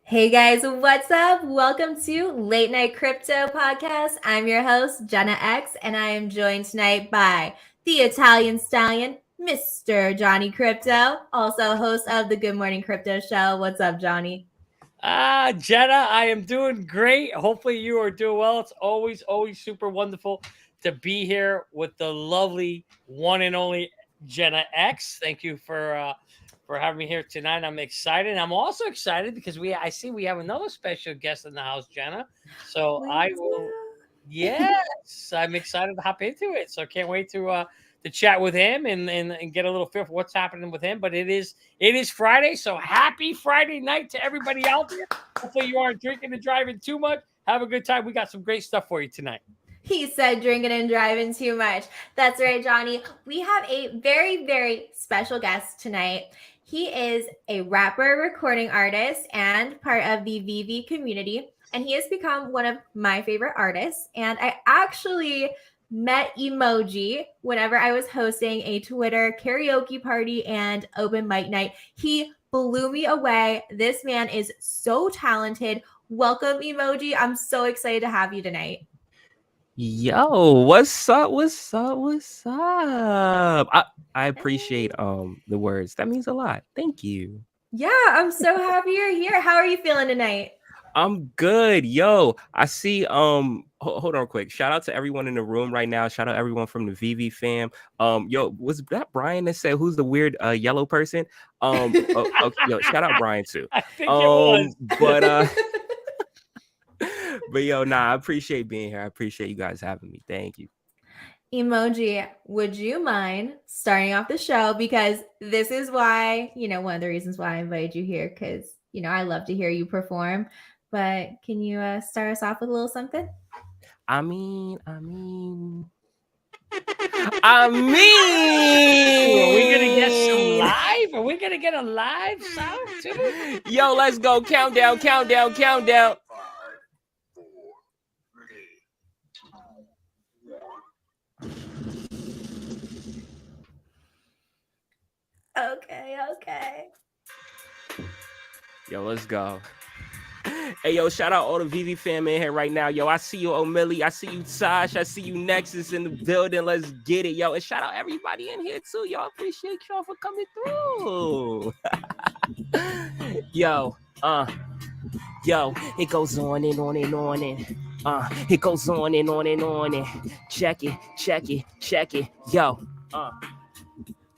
Hey guys, what's up? Welcome to Late Night Crypto Podcast. I'm your host, JennaX, and I am joined tonight by the Italian Stallion, Mr. Johnny Krypto, also host of the Good Morning Crypto Show. What's up, Johnny? Jenna, I am doing great. Hopefully you are doing well. It's always super wonderful to be here with the lovely one and only Jenna X. Thank you for having me here tonight. I'm excited. I'm also excited because I see we have another special guest in the house, Jenna. So I will yes, I'm excited to hop into it. So I can't wait to chat with him and get a little feel for what's happening with him. But it is Friday, so happy Friday night to everybody out there. Hopefully you aren't drinking and driving too much. Have a good time. We got some great stuff for you tonight. He said drinking and driving too much. That's right, Johnny. We have a very, very special guest tonight. He is a rapper, recording artist, and part of the VV community. And he has become one of my favorite artists. And I actually met Emoji whenever I was hosting a Twitter karaoke party and open mic night. He blew me away. This man is so talented. Welcome, Emoji. I'm so excited to have you tonight. Yo, what's up? What's up? What's up? I appreciate the words. That means a lot. Thank you. Yeah, I'm so happy you're here. How are you feeling tonight? I'm good. Yo, I see hold on quick. Shout out to everyone in the room right now. Shout out everyone from the VV fam. Yo, was that Brian that said who's the weird yellow person? Okay, yo, shout out Brian too. I think it was. But yo, I appreciate being here. I appreciate you guys having me. Thank you. Emoji, would you mind starting off the show? Because this is why, one of the reasons why I invited you here, because, I love to hear you perform. But can you start us off with a little something? I mean. Are we gonna get some live? Are we gonna get a live sound too? Yo, let's go. Countdown. Okay. Yo, let's go. Hey, yo, shout out all the VV fam in here right now. Yo, I see you, O'Milly. I see you, Tosh. I see you, Nexus in the building. Let's get it, yo. And shout out everybody in here, too. Y'all appreciate y'all for coming through. Yo, it goes on and on and on and it goes on and on and on and check it.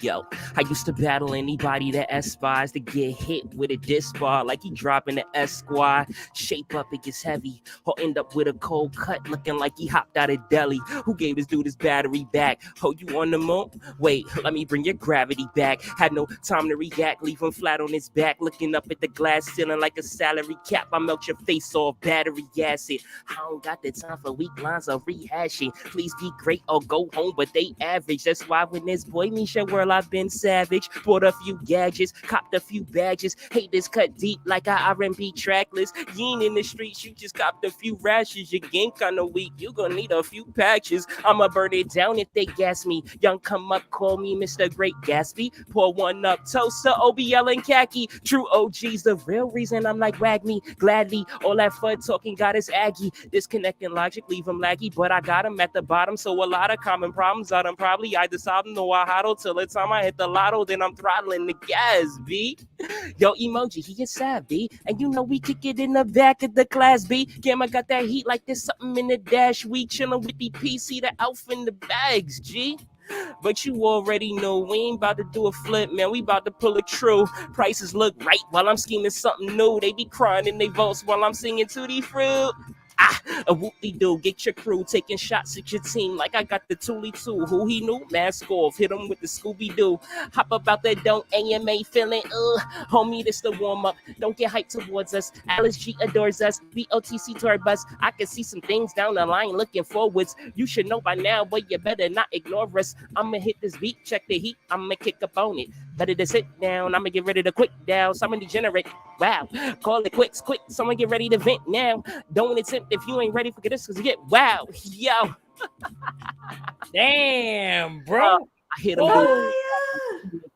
Yo, I used to battle anybody that aspires to get hit with a disc bar like he dropping the S squad. Shape up, it gets heavy, or end up with a cold cut looking like he hopped out of Delhi. Who gave this dude his battery back? Oh, you on the moon? Wait, let me bring your gravity back. Had no time to react, leave him flat on his back, looking up at the glass ceiling like a salary cap. I melt your face off, battery acid. I don't got the time for weak lines of rehashing. Please be great or go home, but they average. That's why when this boy Misha world, I've been savage. Bought a few gadgets, copped a few badges. Haters cut deep like a R&B track list. You ain't in the streets, you just copped a few rashes. Your game kinda weak, you gonna need a few patches. I'ma burn it down if they gas me. Young come up, call me Mr. Great Gatsby. Pour one up, toast to OBL and khaki. True OG's the real reason I'm like wag me. Gladly, all that fun talking got us aggy. Disconnecting logic, leave him laggy. But I got him at the bottom, so a lot of common problems I done probably either solve them or I huddle till the time I hit the lotto, then I'm throttling the gas, B. Yo, Emoji, he is sad, B. And you know we kick it in the back of the class, B. Gamma got that heat like there's something in the dash. We chillin' with the PC, the elf in the bags, G. But you already know we ain't about to do a flip, man. We about to pull it true. Prices look right while I'm scheming something new. They be crying in they vaults while I'm singing Tutti Fruit. A whoop-de-doo, get your crew taking shots at your team like I got the Thule too. Who he knew? Mask off, hit him with the Scooby-Doo. Hop up out that don't AMA feeling, homie, this the warm-up. Don't get hyped towards us. Alice G adores us. BOTC tour bus. I can see some things down the line looking forwards. You should know by now, but you better not ignore us. I'ma hit this beat, check the heat, I'ma kick up on it. Better to sit down, I'ma get ready to quick down. Someone degenerate, wow. Call it quits, quick, someone get ready to vent now. Don't attempt if you ain't ready for this, because you get wow. Yo. Damn, bro. I hit him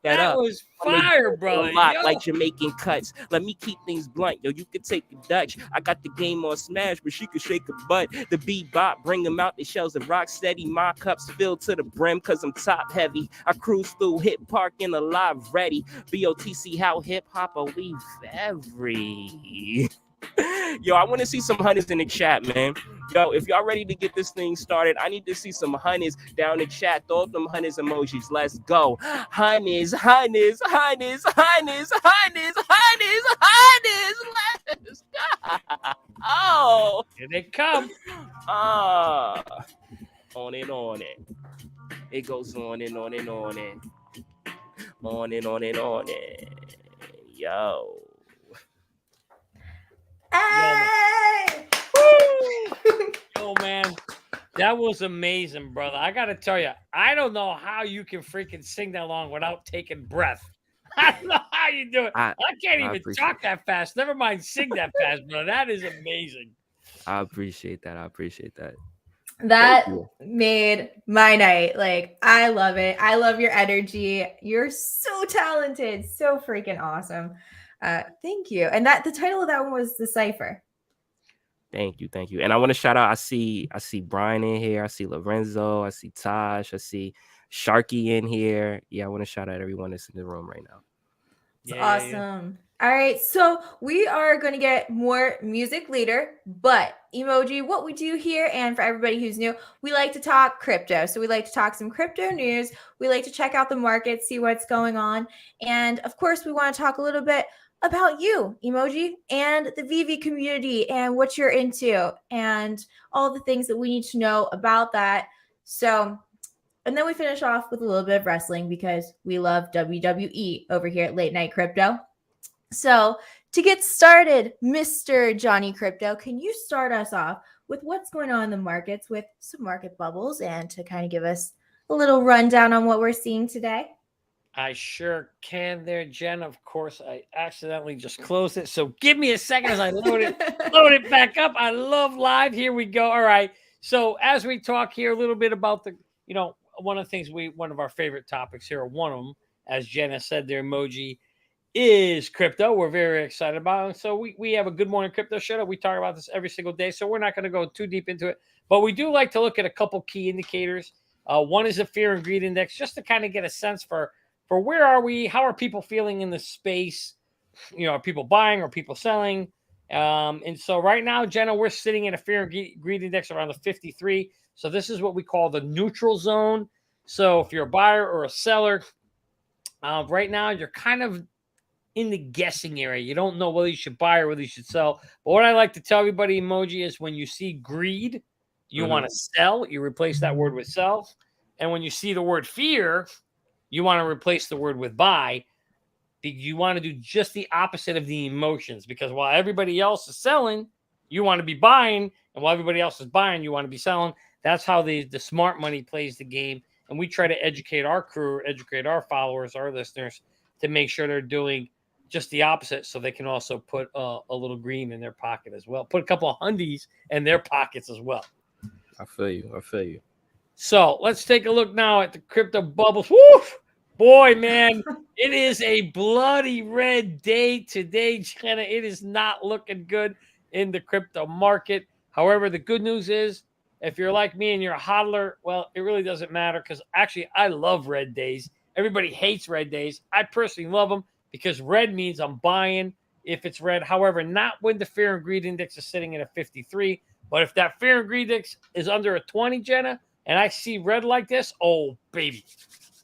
that up. was fire, brother. A lot Yo. like Jamaican cuts. Let me keep things blunt. Yo, you could take the Dutch. I got the game on smash, but she could shake a butt. The bebop, bring them out the shells of rock steady. My cups filled to the brim cause I'm top heavy. I cruise through Hip Park in a live ready. BOTC, how hip hop are we very? Yo, I want to see some honeys in the chat, man. Yo, if y'all ready to get this thing started, I need to see some honeys down the chat. Throw up them honeys emojis. Let's go. Honeys, honeys, honeys, honeys, honeys, honeys, honeys. Let's go. Oh. Here they come. On and on it. It goes on and on and on it. On and on and on it. Yo. Hey! Yo, man, that was amazing, brother. I gotta tell you, I don't know how you can freaking sing that long without taking breath. I don't know how you do it. I can't even talk that fast. Never mind sing that fast, brother. That is amazing. I appreciate that. That made my night. Like, I love it. I love your energy. You're so talented. So freaking awesome. Thank you. And the title of that one was The Cipher. Thank you. And I want to shout out, I see Brian in here. I see Lorenzo. I see Tosh. I see Sharky in here. Yeah, I want to shout out everyone that's in the room right now. It's awesome. All right, so we are going to get more music later, but Emoji, what we do here, and for everybody who's new, we like to talk crypto. So we like to talk some crypto news. We like to check out the market, see what's going on. And of course, we want to talk a little bit about you, Emoji, and the VV community and what you're into and all the things that we need to know about that. So, and then we finish off with a little bit of wrestling because we love WWE over here at Late Night Crypto. So to get started, Mr. Johnny Krypto, can you start us off with what's going on in the markets with some market bubbles and to kind of give us a little rundown on what we're seeing today? I sure can there, Jen. Of course, I accidentally just closed it. So give me a second as I load it back up. I love live. Here we go. All right. So as we talk here a little bit about one of the things one of our favorite topics here, one of them, as Jenna said, their emoji, is crypto. We're very excited about it. So we have a Good Morning Crypto show. We talk about this every single day. So we're not going to go too deep into it, but we do like to look at a couple key indicators. One is the fear and greed index, just to kind of get a sense for where are we, how are people feeling in the space? Are people buying or people selling? And so right now, Jenna, we're sitting at a fear and greed index around the 53. So this is what we call the neutral zone. So if you're a buyer or a seller, right now you're kind of in the guessing area. You don't know whether you should buy or whether you should sell. But what I like to tell everybody, emoji, is when you see greed, you want to sell. You replace that word with sell. And when you see the word fear, you want to replace the word with buy. You want to do just the opposite of the emotions, because while everybody else is selling, you want to be buying. And while everybody else is buying, you want to be selling. That's how the smart money plays the game. And we try to educate our crew, educate our followers, our listeners, to make sure they're doing just the opposite, so they can also put a little green in their pocket as well. Put a couple of hundies in their pockets as well. I feel you. So let's take a look now at the crypto bubbles. Woo! Boy, man, it is a bloody red day today, Jenna. It is not looking good in the crypto market. However, the good news is, if you're like me and you're a hodler, well, it really doesn't matter, because actually I love red days. Everybody hates red days. I personally love them, because red means I'm buying if it's red. However, not when the fear and greed index is sitting at a 53. But if that fear and greed index is under a 20, Jenna, and I see red like this, oh, baby,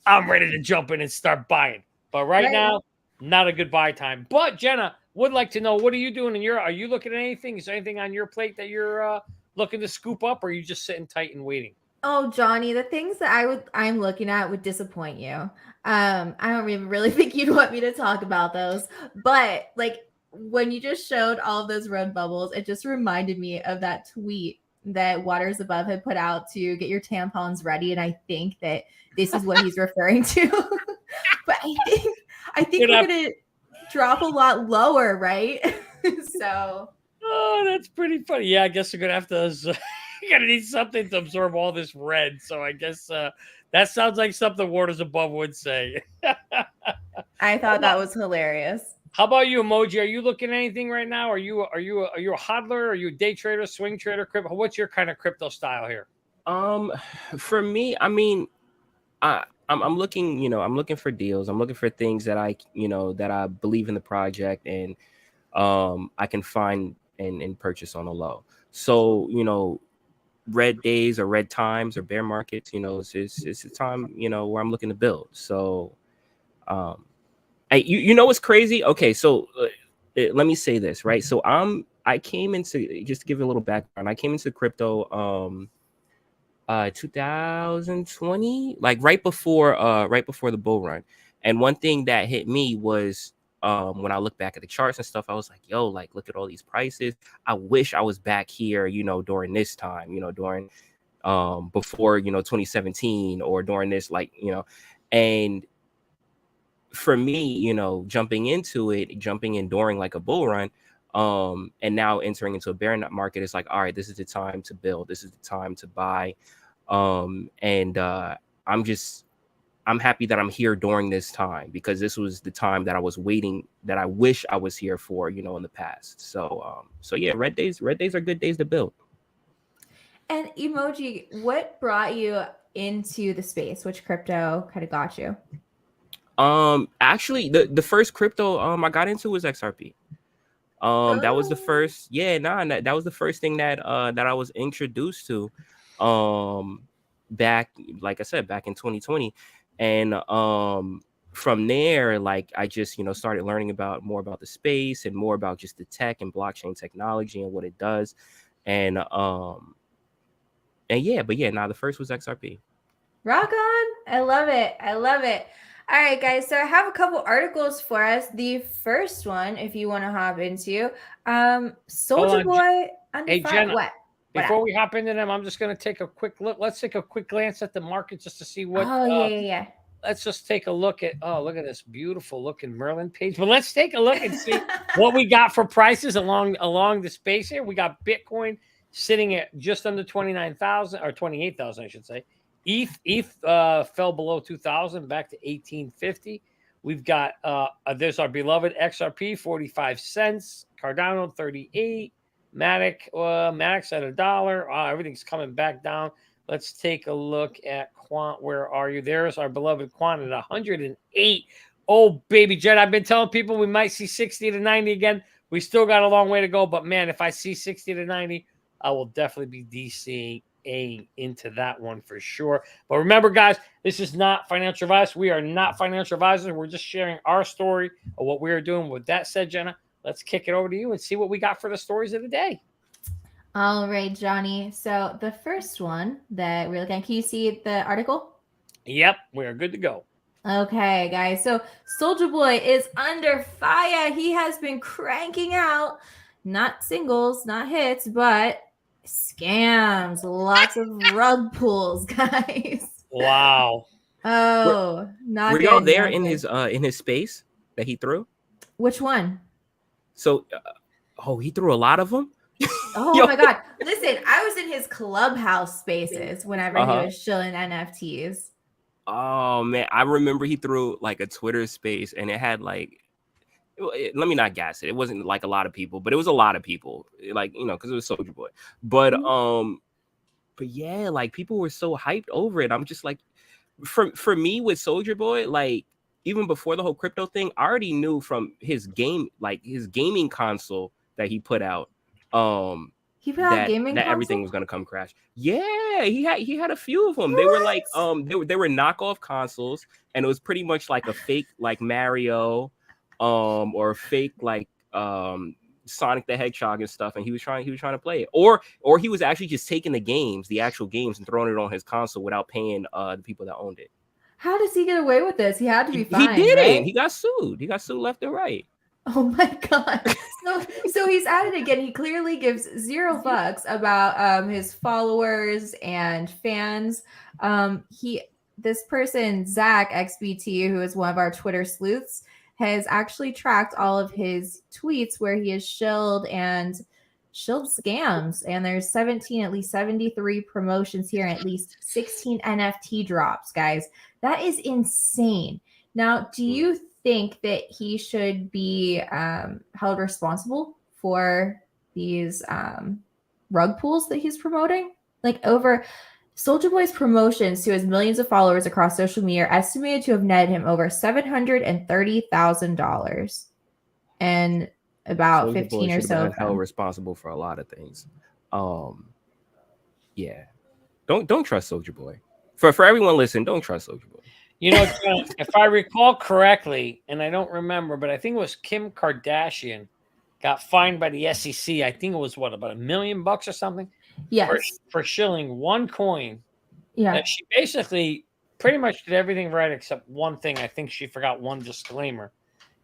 I'm ready to jump in and start buying. But right now, not a good buy time. But, Jenna, would like to know, what are you doing are you looking at anything? Is there anything on your plate that you're looking to scoop up, or are you just sitting tight and waiting? Oh, Johnny, the things that I'm looking at would disappoint you. I don't even really think you'd want me to talk about those. But like when you just showed all of those red bubbles, it just reminded me of that tweet that Waters Above had put out to get your tampons ready. And I think that this is what he's referring to. But I think we're gonna drop a lot lower, right? So oh, that's pretty funny. Yeah, I guess we're gonna have to gotta need something to absorb all this red. So I guess that sounds like something Waters Above would say. I thought that was hilarious. How about you, Emoji? Are you looking at anything right now? Are you a hodler? Are you a day trader, swing trader, crypto? What's your kind of crypto style here? For me, I mean, I'm looking, I'm looking for deals. I'm looking for things that that I believe in the project and I can find and purchase on a low. So, red days or red times or bear markets, it's a time, where I'm looking to build. So, what's crazy? Okay, so let me say this, right? So I came into, just to give you a little background, I came into crypto 2020, like right before the bull run. And one thing that hit me was when I look back at the charts and stuff, I was like, yo, like look at all these prices. I wish I was back here, during this time, during before 2017 or during this, like, and for me, jumping in during like a bull run, and now entering into a bear market, it's like, all right, this is the time to build, this is the time to buy. And I'm happy that I'm here during this time, because this was the time that I was waiting, that I wish I was here for, in the past. So yeah, red days are good days to build. And Emoji, what brought you into the space? Which crypto kind of got you? Actually, the first crypto I got into was XRP. That was the first, that was the first thing that I was introduced to, back, like I said, back in 2020. And from there, like, I just, started learning more about the space and more about just the tech and blockchain technology and what it does. And the first was XRP. Rock on. I love it. All right, guys. So I have a couple articles for us. The first one, if you want to hop into, Soldier Boy under fire. Jenna, what? Before we hop into them, I'm just going to take a quick look. Let's take a quick glance at the market just to see what. Oh, yeah. Let's just take a look at. Oh, look at this beautiful looking Merlin page. But let's take a look and see what we got for prices along the space here. We got Bitcoin sitting at just under 29,000 or 28,000, I should say. ETH fell below 2,000, back to 1850. We've got there's our beloved XRP, 45 cents. Cardano, 38. Matic at $1. Everything's coming back down. Let's take a look at Quant. Where are you? There's our beloved Quant at 108. Oh, baby Jet, I've been telling people we might see 60 to 90 again. We still got a long way to go, but man, if I see 60 to 90, I will definitely be DCing into that one for sure. But remember, guys, this is not financial advice. We are not financial advisors. We're just sharing our story of what we are doing. With that said, Jenna, let's kick it over to you and see what we got for the stories of the day. All right, Johnny. So the first one that we're looking at, can you see the article? Yep, we're good to go. Okay, guys. So Soldier Boy is under fire. He has been cranking out not singles, not hits, but scams. Lots of rug pulls, guys. Wow. Oh, not were good. Y'all there in his space that he threw? Which one? So, he threw a lot of them. Oh my God. Listen, I was in his clubhouse spaces whenever he was shilling NFTs. Oh man, I remember he threw like a Twitter space and it had like, let me not gas it. It wasn't like a lot of people, but it was a lot of people, like, because it was Soldier Boy. But but yeah, like people were so hyped over it. I'm just like, for me with Soldier Boy, like even before the whole crypto thing, I already knew from his game, like his gaming console that he put out, he put out gaming that console? Everything was gonna come crash. Yeah, he had a few of them. What? They were like they were knockoff consoles, and it was pretty much like a fake like Mario, or a fake like Sonic the Hedgehog and stuff, and he was trying to play it, or he was actually just taking the actual games and throwing it on his console without paying the people that owned it. How does he get away with this? He had to be fined. He didn't. Right? He got sued left and right. Oh my God. So he's at it again. He clearly gives $0 about his followers and fans. This person, Zach XBT, who is one of our Twitter sleuths, has actually tracked all of his tweets where he has shilled and shield scams, and there's 17, at least 73 promotions here, and at least 16 NFT drops, guys. That is insane. Now, do you think that he should be held responsible for these rug pulls that he's promoting? Like, over Soulja Boy's promotions to his millions of followers across social media are estimated to have netted him over $730,000, and about Soulja 15 Boy or should so have of been held them. responsible for a lot of things. Yeah, don't trust Soulja Boy. For everyone listening, don't trust Soulja Boy. You know, if I recall correctly, and I don't remember, but I think it was Kim Kardashian got fined by the SEC. I think it was what, about $1 million or something? Yes. For shilling one coin. Yeah. And she basically pretty much did everything right except one thing. I think she forgot one disclaimer,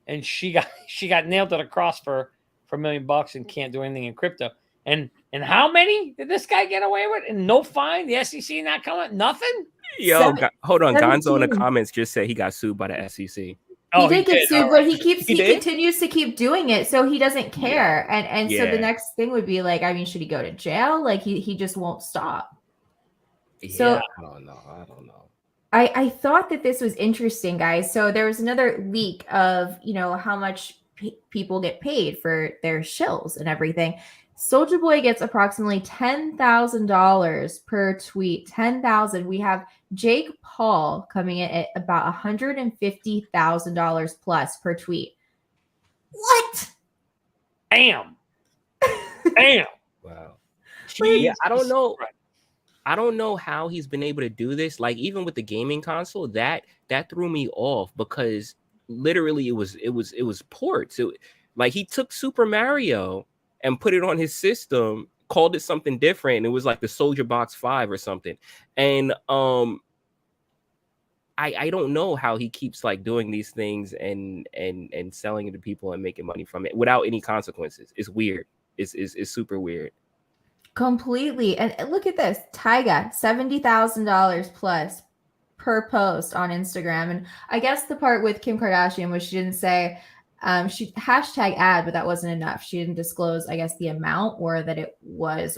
and she got nailed to the cross for $1 million and can't do anything in crypto. And how many did this guy get away with? And no fine? The SEC not coming? Nothing? Yo, hold on. 17. Gonzo in the comments just said he got sued by the SEC. He did get sued, but he did? continues to keep doing it, so he doesn't care. And so the Yeah. next thing would be like, I mean, should he go to jail? Like he just won't stop. Yeah, So I don't know. I thought that this was interesting, guys. So there was another leak of, you know, how much people get paid for their shills and everything. Soulja Boy gets approximately $10,000 per tweet. 10,000. We have Jake Paul coming in at about $150,000 plus per tweet. What? Damn. Damn. Wow. Jeez. Yeah, I don't know. I don't know how he's been able to do this. Like, even with the gaming console, that threw me off, because literally it was ports. Like, he took Super Mario and put it on his system, called it something different, and it was like the Soldier Box 5 or something. And I don't know how he keeps like doing these things and selling it to people and making money from it without any consequences. It's weird. It's super weird. Completely. And look at this. Tyga, $70,000 plus per post on Instagram. And I guess the part with Kim Kardashian was she didn't say, she hashtag ad, but that wasn't enough. She didn't disclose, I guess, the amount, or that it was.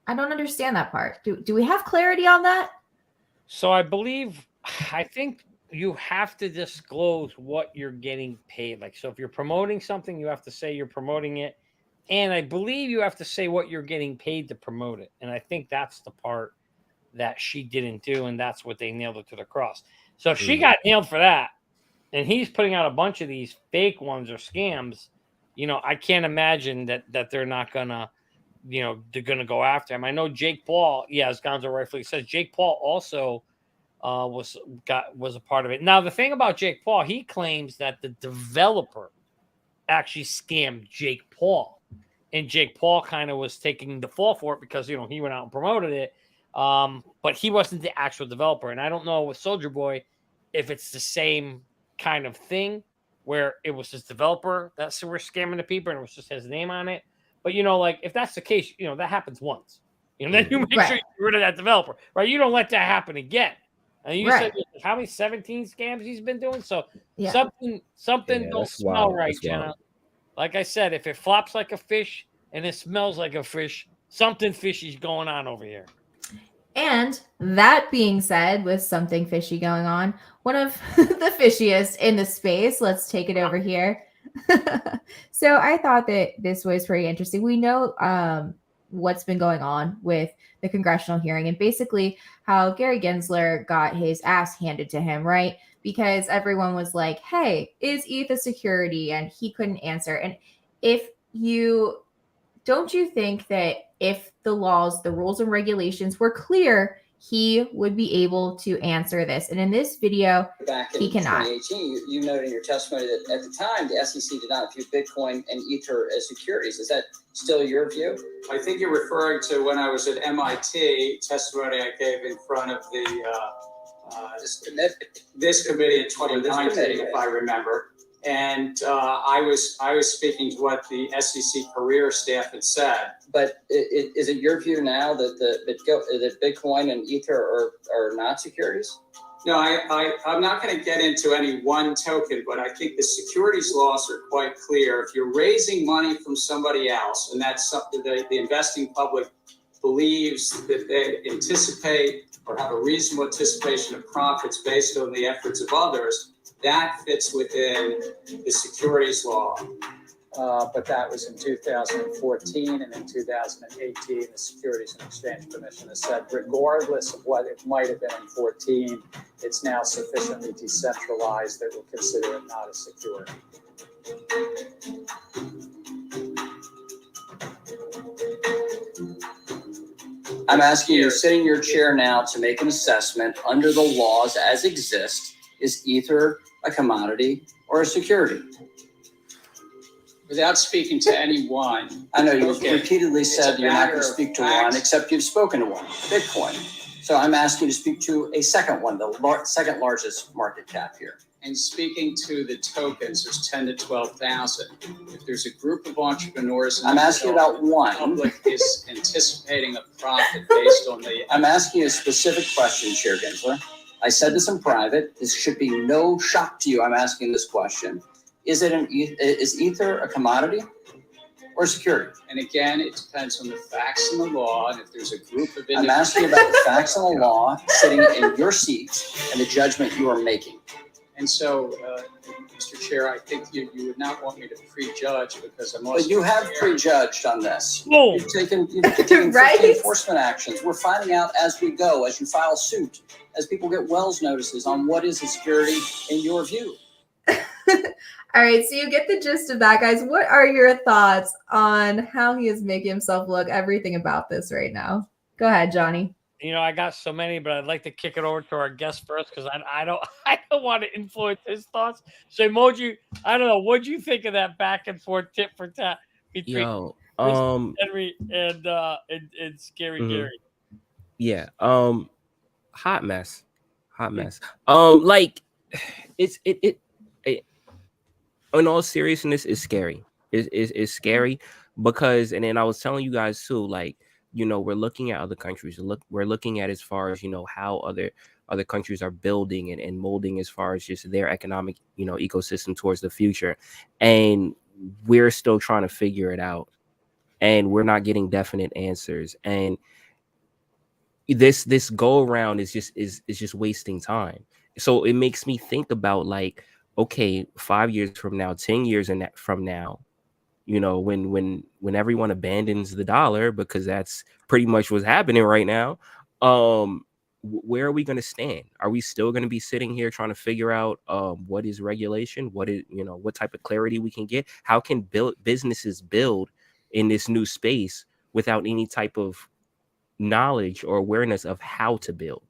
I don't understand that part. Do we have clarity on that? So I think you have to disclose what you're getting paid. Like, so if you're promoting something, you have to say you're promoting it. And I believe you have to say what you're getting paid to promote it. And I think that's the part that she didn't do, and that's what they nailed it to the cross. So if she got nailed for that, and he's putting out a bunch of these fake ones or scams, you know, I can't imagine that they're not gonna, you know, they're gonna go after him. I know Jake Paul, as Gonzo rightfully says, Jake Paul also was a part of it. Now, the thing about Jake Paul, he claims that the developer actually scammed Jake Paul. And Jake Paul kind of was taking the fall for it because, you know, he went out and promoted it. But he wasn't the actual developer. And I don't know with Soulja Boy if it's the same kind of thing where it was his developer that's who we're scamming the people and it was just his name on it. But, you know, like, if that's the case, you know, that happens once. You know, then you make sure you get rid of that developer, right? You don't let that happen again. And you said how many 17 scams he's been doing? So something don't smell right, Jenna. Like I said, if it flops like a fish and it smells like a fish, something fishy is going on over here. And that being said, with something fishy going on, one of the fishiest in the space, let's take it over here. So I thought that this was pretty interesting. We know what's been going on with the congressional hearing and basically how Gary Gensler got his ass handed to him, right? Because everyone was like, hey, is ETH a security? And he couldn't answer. And don't you think that if the laws, the rules and regulations were clear, he would be able to answer this? And in this video, he cannot. Back in 2018, you noted in your testimony that at the time, the SEC did not view Bitcoin and Ether as securities. Is that still your view? I think you're referring to when I was at MIT, testimony I gave in front of this committee in 2019, if I remember. And I was speaking to what the SEC career staff had said. But is it your view now that that Bitcoin and Ether are not securities? No, I'm not going to get into any one token, but I think the securities laws are quite clear. If you're raising money from somebody else, and that's something that the investing public believes that they anticipate or have a reasonable anticipation of profits based on the efforts of others, that fits within the securities law. But that was in 2014, and in 2018, the Securities and Exchange Commission has said, regardless of what it might have been in 14, it's now sufficiently decentralized that we'll consider it not a security. I'm asking you, sitting in your chair now, to make an assessment under the laws as exist. Is Ether a commodity or a security? Without speaking to anyone. I know you've repeatedly said you're not going to speak to one, except you've spoken to one, Bitcoin. So I'm asking you to speak to a second one, the second largest market cap here. And speaking to the tokens, there's 10 to 12,000. If there's a group of entrepreneurs, I'm asking about one. The public is anticipating a profit based on the. I'm asking you a specific question, Chair Gensler. I said this in private. This should be no shock to you. I'm asking this question. Is Ether a commodity or security? And again, it depends on the facts and the law. And if there's a group of I'm asking about the facts and the law sitting in your seat and the judgment you are making. And so, Mr. Chair, I think you would not want me to prejudge, because I'm also. But you have prejudged on this. Whoa. You've taken 15 Right? enforcement actions. We're finding out as we go, as you file suit, as people get Wells notices on what is a security in your view. All right, so you get the gist of that, guys. What are your thoughts on how he is making himself look, everything about this right now? Go ahead, Johnny. You know, I got so many, but I'd like to kick it over to our guest first, because I don't want to influence his thoughts. So, Emoji, I don't know, what'd you think of that back and forth tit for tat between Henry and Scary Gary? Yeah, hot mess. Like it in all seriousness, it's scary. It's scary because, and then I was telling you guys too, like, you know, we're looking at other countries. We're looking at as far as, you know, how other countries are building and molding as far as just their economic, you know, ecosystem towards the future. And we're still trying to figure it out. And we're not getting definite answers. And this go around is just wasting time. So it makes me think about, like, okay, 5 years from now, 10 years from now, you know, when everyone abandons the dollar, because that's pretty much what's happening right now, where are we going to stand? Are we still going to be sitting here trying to figure out what is regulation? What is, you know, what type of clarity we can get? How can businesses build in this new space without any type of knowledge or awareness of how to build?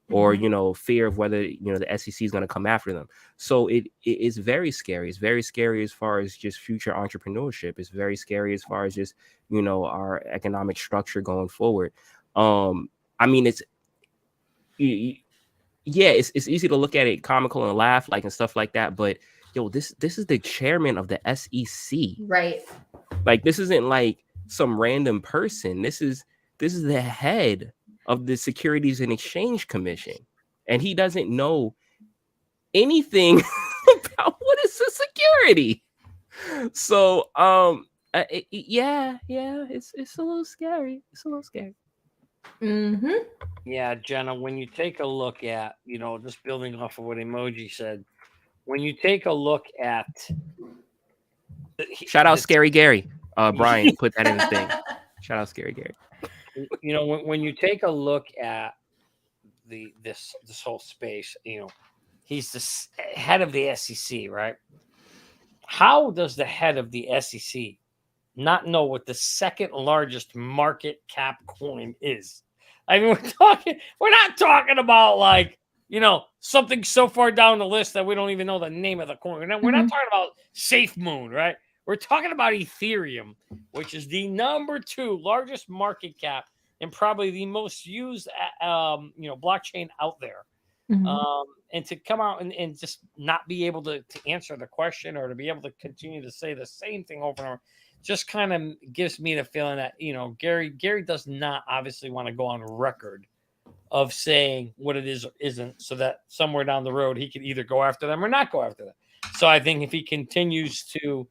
Or, you know, fear of whether, you know, the SEC is going to come after them. So it is very scary. It's very scary as far as just future entrepreneurship. It's very scary as far as just, you know, our economic structure going forward. I mean, it's easy to look at it comical and laugh, like, and stuff like that. But yo, this is the chairman of the SEC. Right. Like, this isn't like some random person. This is the head of the Securities and Exchange Commission, and he doesn't know anything about what is a security. So yeah, it's a little scary. Yeah, Jenna, when you take a look at, you know, just building off of what Emoji said, when you take a look at shout out Scary Gary. Brian put that in the thing. Shout out Scary Gary. You know, when you take a look at this whole space, you know, he's the head of the SEC, right? How does the head of the SEC not know what the second largest market cap coin is? I mean, we're not talking about, like, you know, something so far down the list that we don't even know the name of the coin. We're not talking about Safe Moon, right? We're talking about Ethereum, which is the #2 largest market cap and probably the most used, you know, blockchain out there. And to come out and just not be able to answer the question, or to be able to continue to say the same thing over and over, just kind of gives me the feeling that, you know, Gary does not obviously want to go on record of saying what it is or isn't, so that somewhere down the road he can either go after them or not go after them. So I think if he continues to,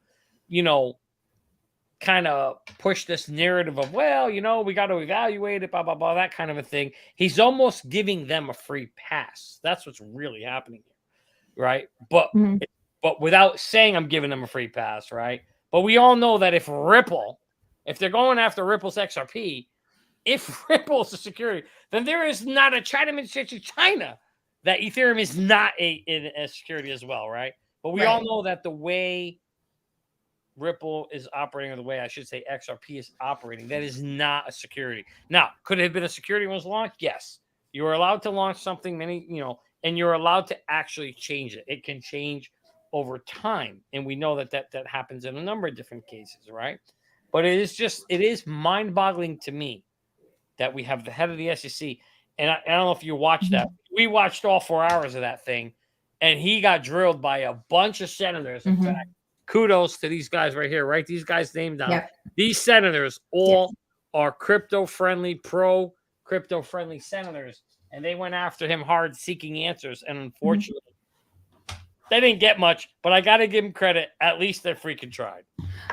kind of push this narrative of, well, we got to evaluate it, blah, blah, blah, that kind of a thing, he's almost giving them a free pass. That's what's really happening here, right? But without saying I'm giving them a free pass, right? But we all know that if they're going after Ripple's XRP, if Ripple's a security, then there is not a China administration China that Ethereum is not a security as well, right? But we all know that the way Ripple is operating, or the way I should say XRP is operating, that is not a security. Now, could it have been a security when it was launched? Yes. You are allowed to launch something and you're allowed to actually change it. It can change over time. And we know that happens in a number of different cases, right? But it is mind-boggling to me that we have the head of the SEC. And I don't know if you watched that. We watched all 4 hours of that thing, and he got drilled by a bunch of senators. In fact, kudos to these guys right here. Write these guys' names down. Yep. These senators all are crypto-friendly, pro-crypto-friendly senators, and they went after him hard, seeking answers. And unfortunately, they didn't get much, but I got to give them credit. At least they freaking tried.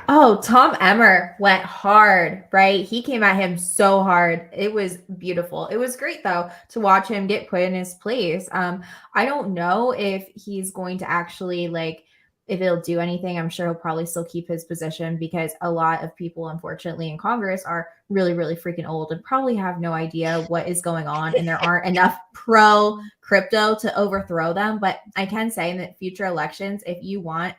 Oh, Tom Emmer went hard, right? He came at him so hard. It was beautiful. It was great, though, to watch him get put in his place. I don't know if he's going to actually, if it'll do anything. I'm sure he'll probably still keep his position, because a lot of people, unfortunately, in Congress are really, really freaking old and probably have no idea what is going on. And there aren't enough pro crypto to overthrow them. But I can say in the future elections, if you want,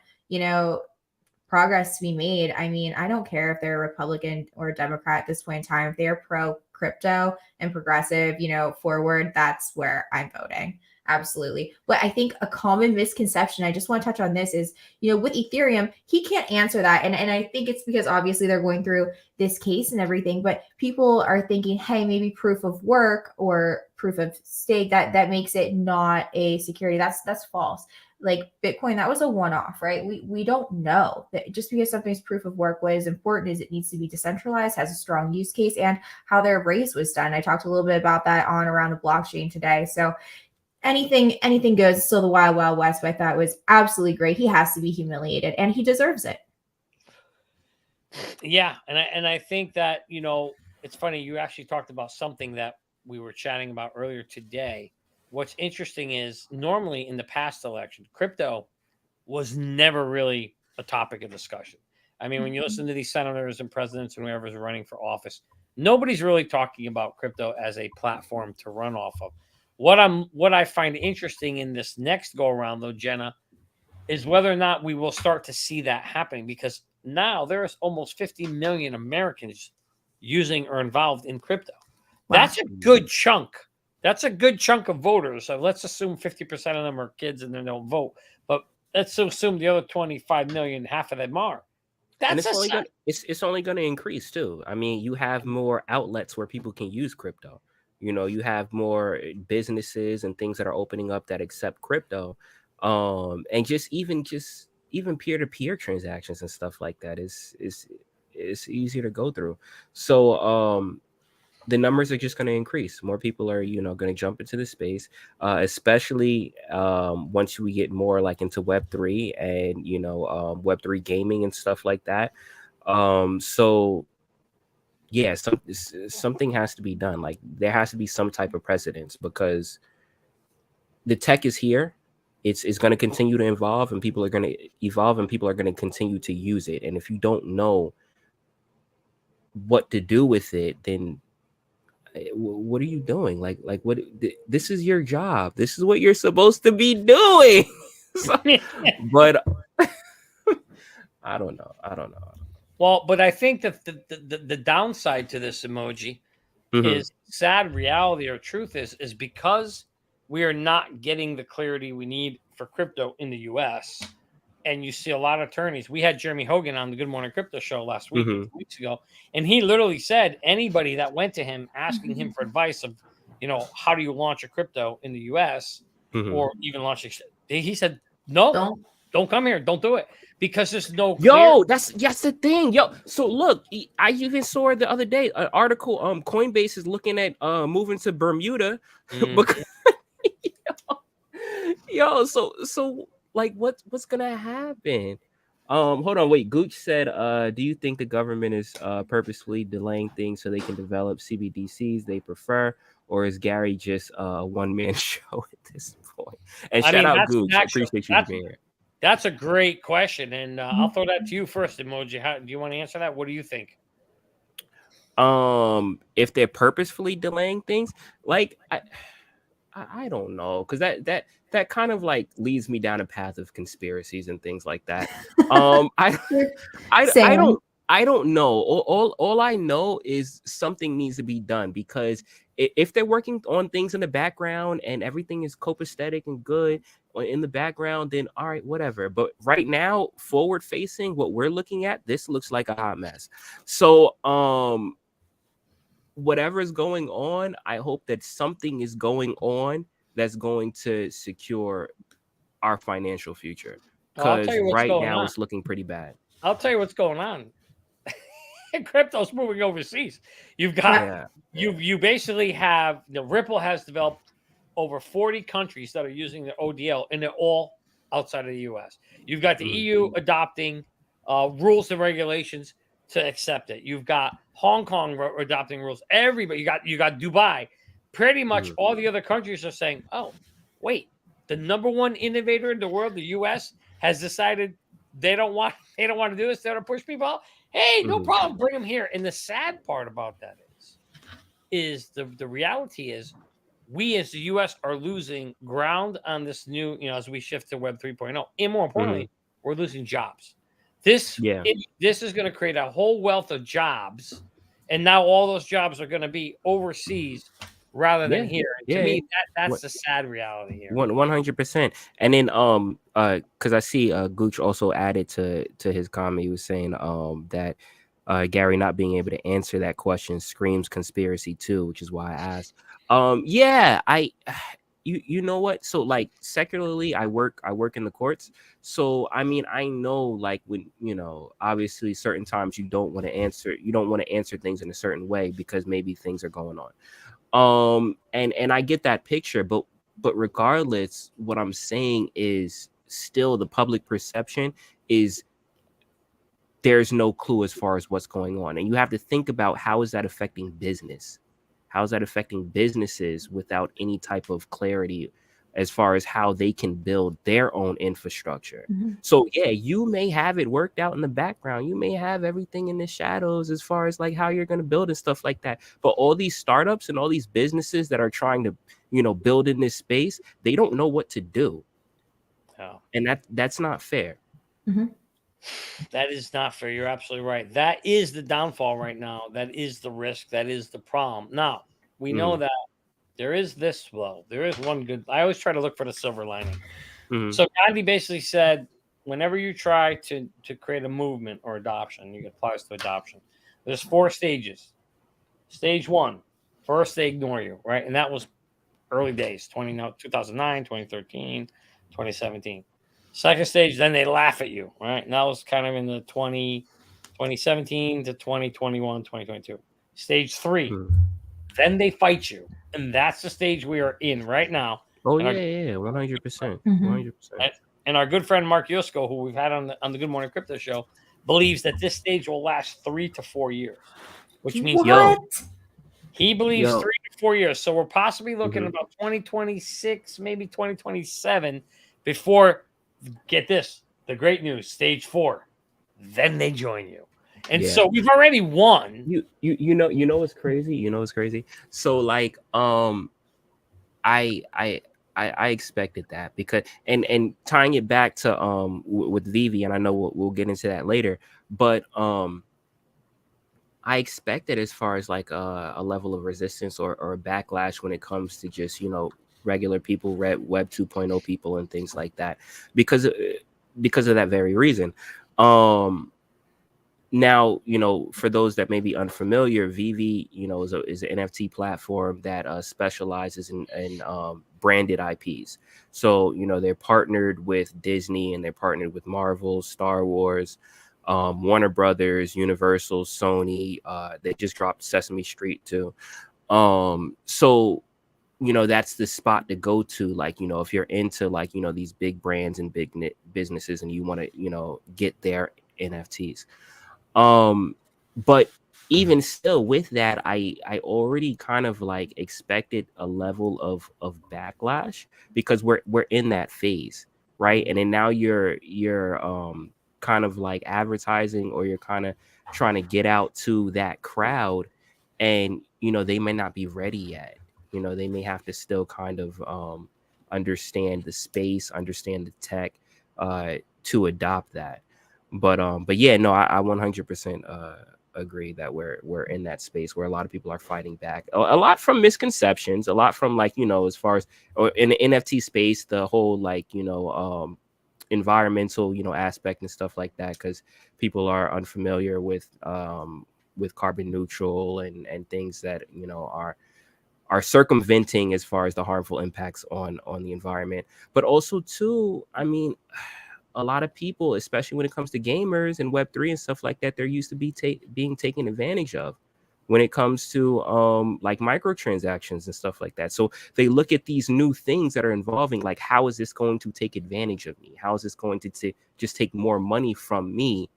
progress to be made, I mean, I don't care if they're a Republican or a Democrat at this point in time. If they're pro crypto and progressive, forward, that's where I'm voting. Absolutely. But I think a common misconception, I just want to touch on this, is, with Ethereum, he can't answer that. And I think it's because obviously they're going through this case and everything, but people are thinking, hey, maybe proof of work or proof of stake, that makes it not a security. That's false. Like Bitcoin, that was a one-off, right? We don't know that just because something's proof of work, what is important is it needs to be decentralized, has a strong use case, and how their raise was done. I talked a little bit about that on Around the Blockchain today. So anything goes. It's still the wild, wild west, but I thought it was absolutely great. He has to be humiliated, and he deserves it. Yeah, and I think that, it's funny, you actually talked about something that we were chatting about earlier today. What's interesting is normally in the past election, crypto was never really a topic of discussion. I mean, when you listen to these senators and presidents and whoever's running for office, nobody's really talking about crypto as a platform to run off of. What I find interesting in this next go around, though, Jenna, is whether or not we will start to see that happening, because now there's almost 50 million Americans using or involved in crypto. Wow. That's a good chunk. That's a good chunk of voters. So let's assume 50% of them are kids and they don't vote. But let's assume the other 25 million, half of them are. It's only going to increase too. I mean, you have more outlets where people can use crypto. You have more businesses and things that are opening up that accept crypto. And even peer-to-peer transactions and stuff like that is easier to go through. So the numbers are just going to increase. More people are, going to jump into the space, especially once we get more like into Web3 and, Web3 gaming and stuff like that. So yeah, something has to be done. Like there has to be some type of precedence, because the tech is here. It's going to continue to evolve, and people are going to evolve, and people are going to continue to use it. And if you don't know what to do with it, then what are you doing? Like what? This is your job. This is what you're supposed to be doing. But I don't know. Well, but I think that the downside to this emoji is sad reality, or truth is because we are not getting the clarity we need for crypto in the U.S. And you see a lot of attorneys. We had Jeremy Hogan on the Good Morning Crypto show last week, 2 weeks ago, and he literally said anybody that went to him asking him for advice of, how do you launch a crypto in the U.S. or even launch he said, no, don't come here, don't do it, because there's no Yo, that's the thing. Yo, so look, I even saw the other day an article. Coinbase is looking at moving to Bermuda because yo, so like what's gonna happen? Hold on, wait. Gooch said, do you think the government is purposefully delaying things so they can develop CBDCs they prefer, or is Gary just a one-man show at this point? And shout out Gooch. I appreciate you being here. That's a great question, and I'll throw that to you first, Emoji. How do you want to answer that? What do you think? If they're purposefully delaying things, like I don't know, because that kind of like leads me down a path of conspiracies and things like that. I don't know. All I know is something needs to be done, because if they're working on things in the background and everything is copacetic and good in the background, then all right, whatever. But right now, forward facing, what we're looking at, this looks like a hot mess. So whatever is going on, I hope that something is going on that's going to secure our financial future, because right now it's looking pretty bad. I'll tell you what's going on. Crypto's moving overseas. You've got you basically have Ripple has developed over 40 countries that are using the ODL, and they're all outside of the US. You've got the EU adopting rules and regulations to accept it. You've got Hong Kong adopting rules. Everybody, you got Dubai. Pretty much all the other countries are saying, "Oh, wait, the number one innovator in the world, the US, has decided they don't want to do this. They want to push people out. Hey, no problem, bring them here." And the sad part about that is the reality is, we as the US are losing ground on this new, as we shift to Web 3.0, and more importantly, we're losing jobs. This is going to create a whole wealth of jobs, and now all those jobs are going to be overseas rather than here. And to me, that's the sad reality here. 100%. And then because I see Gooch also added to his comment, he was saying that Gary not being able to answer that question screams conspiracy too, which is why I asked. You know what? So like secularly, I work in the courts. So I mean, I know like when obviously certain times you don't want to answer things in a certain way because maybe things are going on. And I get that picture, but regardless, what I'm saying is still the public perception is there's no clue as far as what's going on. And you have to think about, how is that affecting business? How is that affecting businesses without any type of clarity as far as how they can build their own infrastructure? So yeah, you may have it worked out in the background. You may have everything in the shadows as far as like how you're going to build and stuff like that. But all these startups and all these businesses that are trying to, build in this space, they don't know what to do. Oh. And that's not fair. That is not fair. You're absolutely right. That is the downfall right now. That is the risk. That is the problem. Now, we know that there is this. Well, there is one good. I always try to look for the silver lining. So Gandhi basically said, whenever you try to create a movement or adoption, it applies to adoption. There's 4 stages. Stage 1, first they ignore you, right? And that was early days, 2009, 2013, 2017. Second stage, then they laugh at you, right? And that was kind of in the 2017 to 2021, 2022. Stage 3, then they fight you. And that's the stage we are in right now. Oh, and 100%. 100%. And our good friend Mark Yusko, who we've had on the Good Morning Crypto show, believes that this stage will last 3 to 4 years, which means he believes 3 to 4 years. So we're possibly looking about 2026, maybe 2027 before, get this, the great news, stage 4, then they join you. And so we've already won. You know what's crazy? So like I expected that, because and tying it back to with Vivi, and I know we'll get into that later, but I expected, as far as like a level of resistance or a backlash when it comes to just regular people, Web 2.0 people and things like that, because of that very reason. now, for those that may be unfamiliar, Vivi, is an NFT platform that specializes in branded IPs. So, they're partnered with Disney and they're partnered with Marvel, Star Wars, Warner Brothers, Universal, Sony. They just dropped Sesame Street too. So, that's the spot to go to. Like, if you're into like, these big brands and big businesses and you want to, get their NFTs. But even still with that, I already kind of like expected a level of backlash because we're in that phase, right? And then now you're kind of like advertising, or you're kind of trying to get out to that crowd, and they may not be ready yet. They may have to still kind of understand the space, understand the tech, to adopt that. But yeah, no, I 100% agree that we're in that space where a lot of people are fighting back. A lot from misconceptions, a lot from like, as far as, or in the NFT space, the whole like, environmental, aspect and stuff like that, because people are unfamiliar with carbon neutral and things that, are circumventing as far as the harmful impacts on the environment. But also too, I mean, a lot of people, especially when it comes to gamers and Web3 and stuff like that, they're used to being taken advantage of when it comes to like microtransactions and stuff like that. So they look at these new things that are involving, like, how is this going to take advantage of me? How is this going to just take more money from me,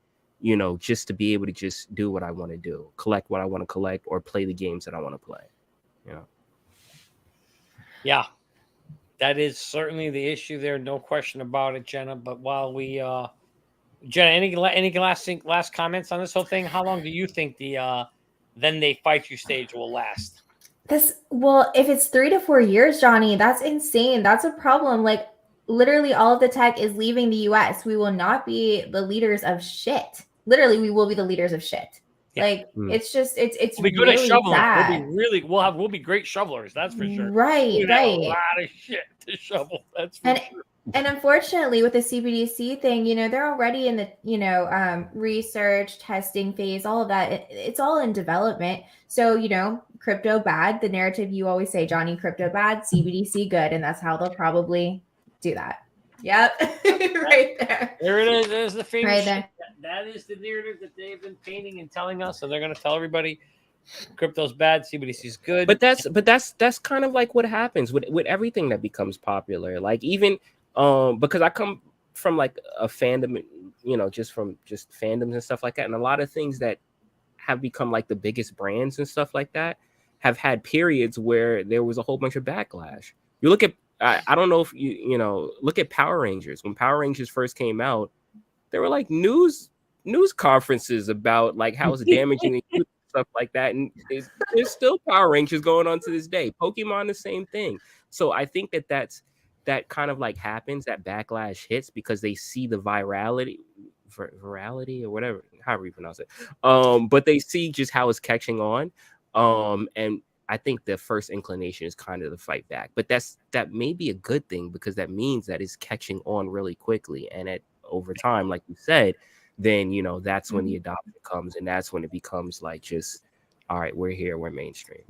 just to be able to just do what I want to do, collect what I want to collect, or play the games that I want to play. Yeah, that is certainly the issue there. No question about it, Jenna. But while we, Jenna, any last comments on this whole thing? How long do you think the then they fight you stage will last? Well, if it's 3 to 4 years, Johnny, that's insane. That's a problem. Like, literally all of the tech is leaving the US. We will not be the leaders of shit. Literally, we will be the leaders of shit. Yeah. Like, it's just, it's we'll be good really at shoveling. sad. We'll be great shovelers, that's for sure. Right. We'll have a lot of shit to shovel. That's for sure. And unfortunately, with the CBDC thing, they're already in the, research, testing phase, all of that. It's all in development. So, crypto bad, the narrative you always say, Johnny, crypto bad, CBDC good. And that's how they'll probably do that. Yep. Right there. There it is. There's the famous right there. That is the narrative that they've been painting and telling us. So they're going to tell everybody crypto's bad, CBDC is good. But that's kind of like what happens with everything that becomes popular. Like, even because I come from like a fandom, just fandoms and stuff like that. And a lot of things that have become like the biggest brands and stuff like that have had periods where there was a whole bunch of backlash. You look at, I don't know if look at Power Rangers. When Power Rangers first came out, there were like news conferences about like how it's damaging the youth, stuff like that. And there's still Power Rangers going on to this day. Pokemon, the same thing. So I think that kind of like happens, that backlash hits because they see the virality or whatever, however you pronounce it. But they see just how it's catching on. And I think the first inclination is kind of to fight back. But that may be a good thing, because that means that it's catching on really quickly. And over time, like you said, then, that's when the adoption comes, and that's when it becomes like, just, all right, we're here, we're mainstream.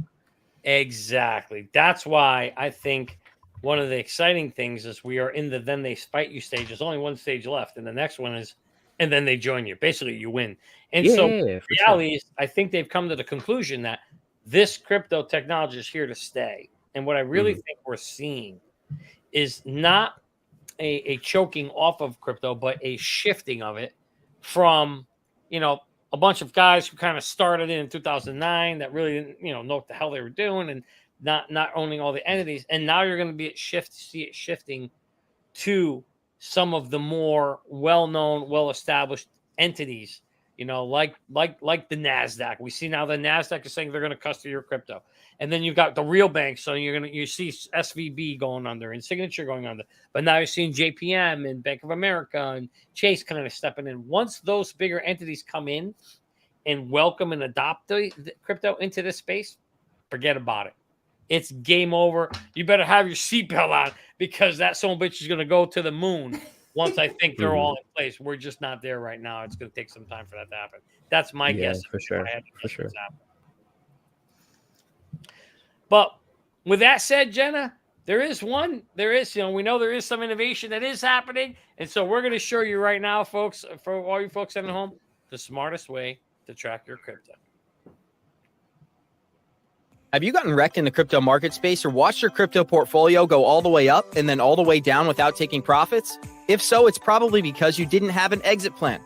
Exactly. That's why I think one of the exciting things is we are in the then they fight you stage. There's only one stage left, and the next one is, and then they join you. Basically, you win. And the reality is, I think they've come to the conclusion that this crypto technology is here to stay. And what I really think we're seeing is not a choking off of crypto, but a shifting of it from, a bunch of guys who kind of started in 2009 that really didn't, know what the hell they were doing, and not owning all the entities. And now you're going to see it shifting to some of the more well-known, well-established entities, like the NASDAQ. We see now the NASDAQ is saying they're going to custody your crypto. And then you've got the real banks. So you see SVB going under and Signature going under. But now you're seeing JPM and Bank of America and Chase kind of stepping in. Once those bigger entities come in and welcome and adopt the crypto into this space, forget about it. It's game over. You better have your seatbelt on, because that son of a bitch is going to go to the moon. once I think they're all in place. We're just not there right now. It's going to take some time for that to happen. That's my guess. For sure. For sure. But with that said, Jenna, we know there is some innovation that is happening. And so we're going to show you right now, folks, for all you folks at home, the smartest way to track your crypto. Have you gotten wrecked in the crypto market space or watched your crypto portfolio go all the way up and then all the way down without taking profits? If so, it's probably because you didn't have an exit plan.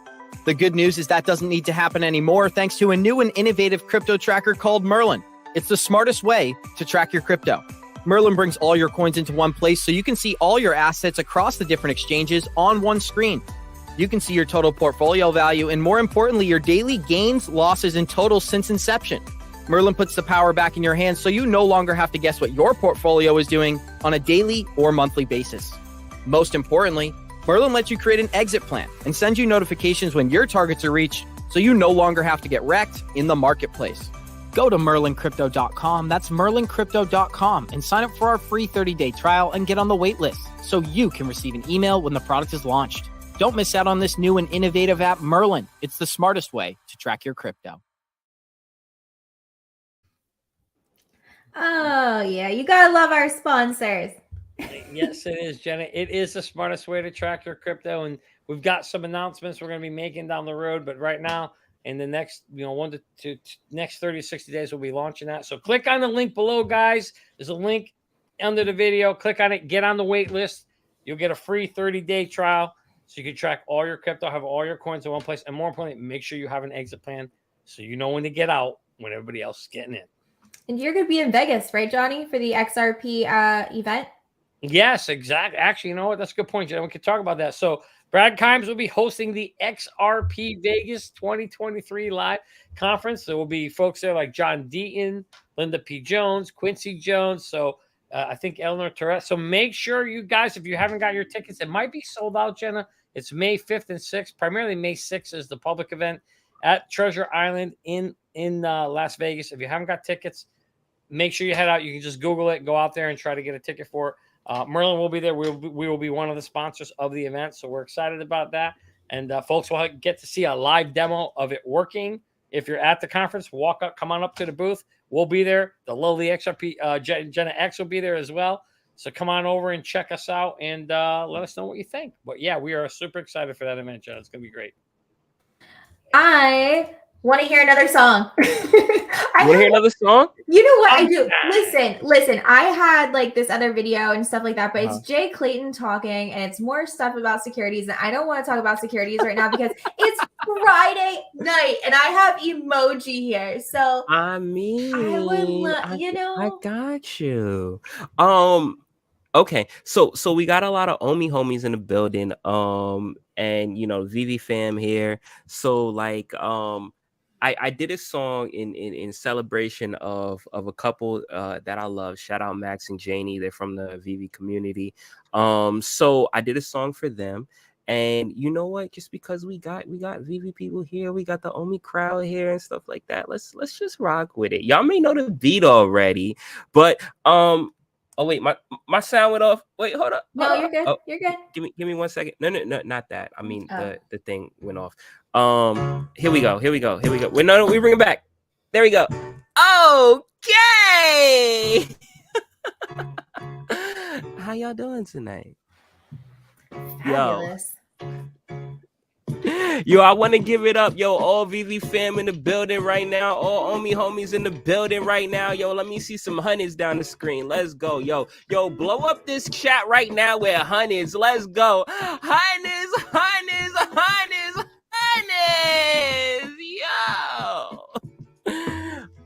The good news is that doesn't need to happen anymore thanks to a new and innovative crypto tracker called Merlin. It's the smartest way to track your crypto. Merlin brings all your coins into one place so you can see all your assets across the different exchanges on one screen. You can see your total portfolio value and, more importantly, your daily gains, losses, and totals since inception. Merlin puts the power back in your hands so you no longer have to guess what your portfolio is doing on a daily or monthly basis. Most importantly, Merlin lets you create an exit plan and sends you notifications when your targets are reached so you no longer have to get wrecked in the marketplace. Go to merlincrypto.com, that's merlincrypto.com, and sign up for our free 30-day trial and get on the waitlist so you can receive an email when the product is launched. Don't miss out on this new and innovative app, Merlin. It's the smartest way to track your crypto. Oh, yeah. You got to love our sponsors. Yes, it is, Jenna. It is the smartest way to track your crypto. And we've got some announcements we're going to be making down the road. But right now, in the next, next 30 to 60 days, we'll be launching that. So click on the link below, guys. There's a link under the video. Click on it. Get on the wait list. You'll get a free 30-day trial so you can track all your crypto, have all your coins in one place. And more importantly, make sure you have an exit plan so you know when to get out when everybody else is getting in. And you're going to be in Vegas, right, Johnny, for the XRP event? Yes, exactly. Actually, you know what? That's a good point, Jenna. We could talk about that. So Brad Kimes will be hosting the XRP Vegas 2023 live conference. There will be folks there like John Deaton, Linda P. Jones, Quincy Jones. So I think Eleanor Torres. So make sure you guys, if you haven't got your tickets, it might be sold out, Jenna. It's May 5th and 6th. Primarily May 6th is the public event at Treasure Island in Las Vegas. If you haven't got tickets, make sure you head out. You can just Google it, go out there and try to get a ticket for it. Merlin will be there. We will be one of the sponsors of the event, so we're excited about that. And folks will get to see a live demo of it working. If you're at the conference, walk up, come on up to the booth. We'll be there. The lovely XRP JennaX will be there as well. So come on over and check us out and let us know what you think. But yeah, we are super excited for that event, Jenna. It's gonna be great. I want to hear another song. You want to hear another song? You know what I do? Listen. I had like this other video and stuff like that, but it's Jay Clayton talking, and it's more stuff about securities. And I don't want to talk about securities right now because it's Friday night, and I have emoji here. So I mean, I would I got you. Okay, so we got a lot of homies in the building. And VV fam here. So like I did a song in celebration of a couple that I love. Shout out Max and Janie. They're from the VV community. So I did a song for them. And you know what? Just because we got VV people here, we got the Omi crowd here and stuff like that. Let's just rock with it. Y'all may know the beat already, but oh wait, my sound went off. Wait, hold up. No, you're good. Oh, you're good. Give me 1 second. No, not that. I mean the thing went off. Here we go. Wait, no, we bring it back. There we go. Okay. How y'all doing tonight? Fabulous. Yo, I want to give it up. Yo, all VV fam in the building right now. All Omi homies in the building right now. Yo, let me see some hundreds down the screen. Let's go. Yo, blow up this chat right now with hundreds. Let's go. Hundreds. Yo.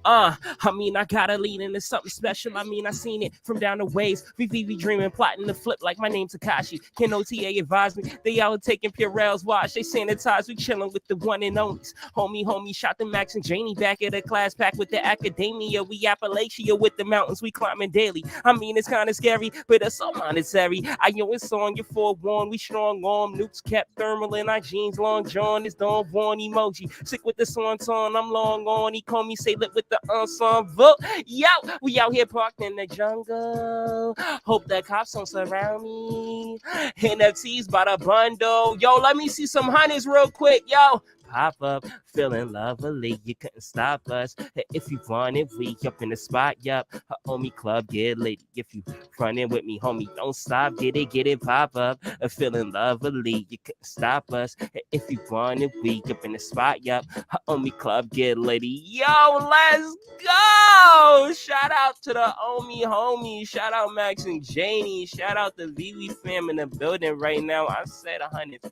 I mean, I gotta lead into something special. I mean, I seen it from down the ways. VV dreaming, plotting to flip like my name's Takashi. Ken OTA advised me. They out taking Purell's watch. They sanitize. We chilling with the one and onlys. Homie, shot the Max and Janie back at a class pack with the academia. We Appalachia with the mountains. We climbing daily. I mean, it's kind of scary, but it's so monetary. I know it's on. You're forewarned. We strong arm. Nukes kept thermal in our jeans. Long John is Don Vaughn emoji. Sick with the swan song. I'm long on. He call me say lit with the the ensemble. Yo, we out here parked in the jungle. Hope the cops don't surround me. NFTs by the bundle. Yo, let me see some honeys real quick. Yo, pop up, feeling lovely. You couldn't stop us. If you want it, we up in the spot. Yup, homie club, get lit. If you running with me, homie, don't stop. Get it, pop up. Feeling lovely. You couldn't stop us. If you want it, we up in the spot. Yup, homie club, get lit. Yo, let's go. Shout out to the homies. Shout out Max and Janie. Shout out the VV fam in the building right now. I said hundreds.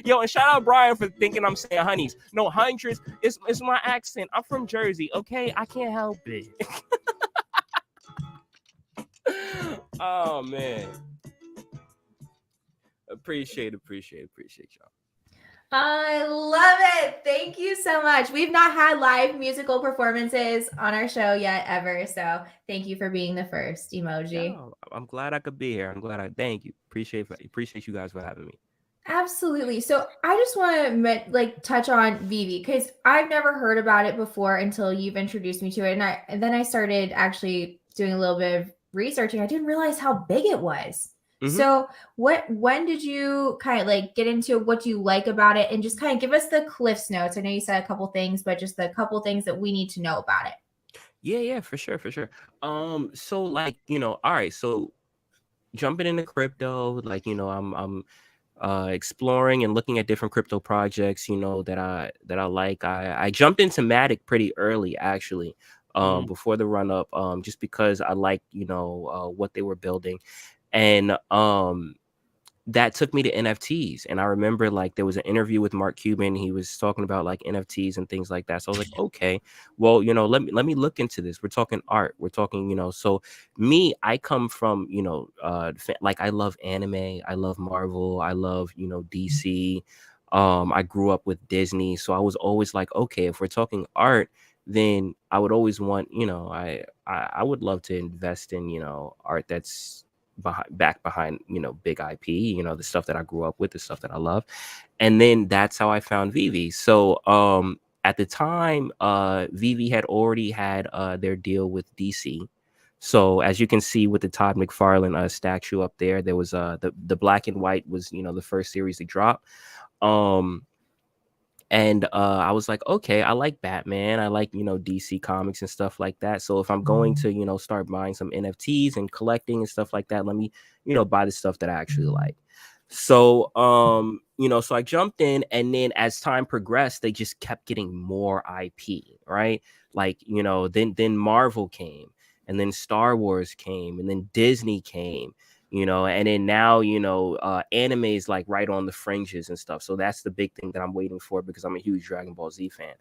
Yo, and shout out Brian for thinking I'm saying honeys. No, hundreds. It's my accent. I'm from Jersey, okay? I can't help it. Oh, man. Appreciate y'all. I love it. Thank you so much. We've not had live musical performances on our show yet ever. So thank you for being the first emoji. No, I'm glad I could be here. Thank you. Appreciate you guys for having me. Absolutely. So I just want to touch on Vivi because I've never heard about it before until you've introduced me to it. And then I started actually doing a little bit of researching. I didn't realize how big it was. Mm-hmm. So when did you kind of get into what you like about it and just kind of give us the Cliff's Notes? I know you said a couple things, but just the couple things that we need to know about it. Yeah, for sure. So all right, so jumping into crypto, I'm exploring and looking at different crypto projects, that I like. I jumped into Matic pretty early, actually, before the run up, just because I like, what they were building. And that took me to NFTs. And I remember there was an interview with Mark Cuban. He was talking about NFTs and things like that. So I was like, okay, well, let me look into this. We're talking art. We're talking, so me, I come from, I love anime. I love Marvel. I love, DC. I grew up with Disney. So I was always like, okay, if we're talking art, then I would always want, I would love to invest in, art that's back behind big IP, the stuff that I grew up with, the stuff that I love. And then that's how I found Vivi. So at the time, Vivi had already had their deal with DC. So as you can see with the Todd McFarlane statue up there, there was the black and white was the first series to drop. And I was like, okay, I like Batman. I like, DC comics and stuff like that. So if I'm going to, start buying some NFTs and collecting and stuff like that, let me, buy the stuff that I actually like. So, so I jumped in, and then as time progressed, they just kept getting more IP, right? Then Marvel came, and then Star Wars came, and then Disney came. And then now, anime is right on the fringes and stuff. So that's the big thing that I'm waiting for because I'm a huge Dragon Ball Z fan.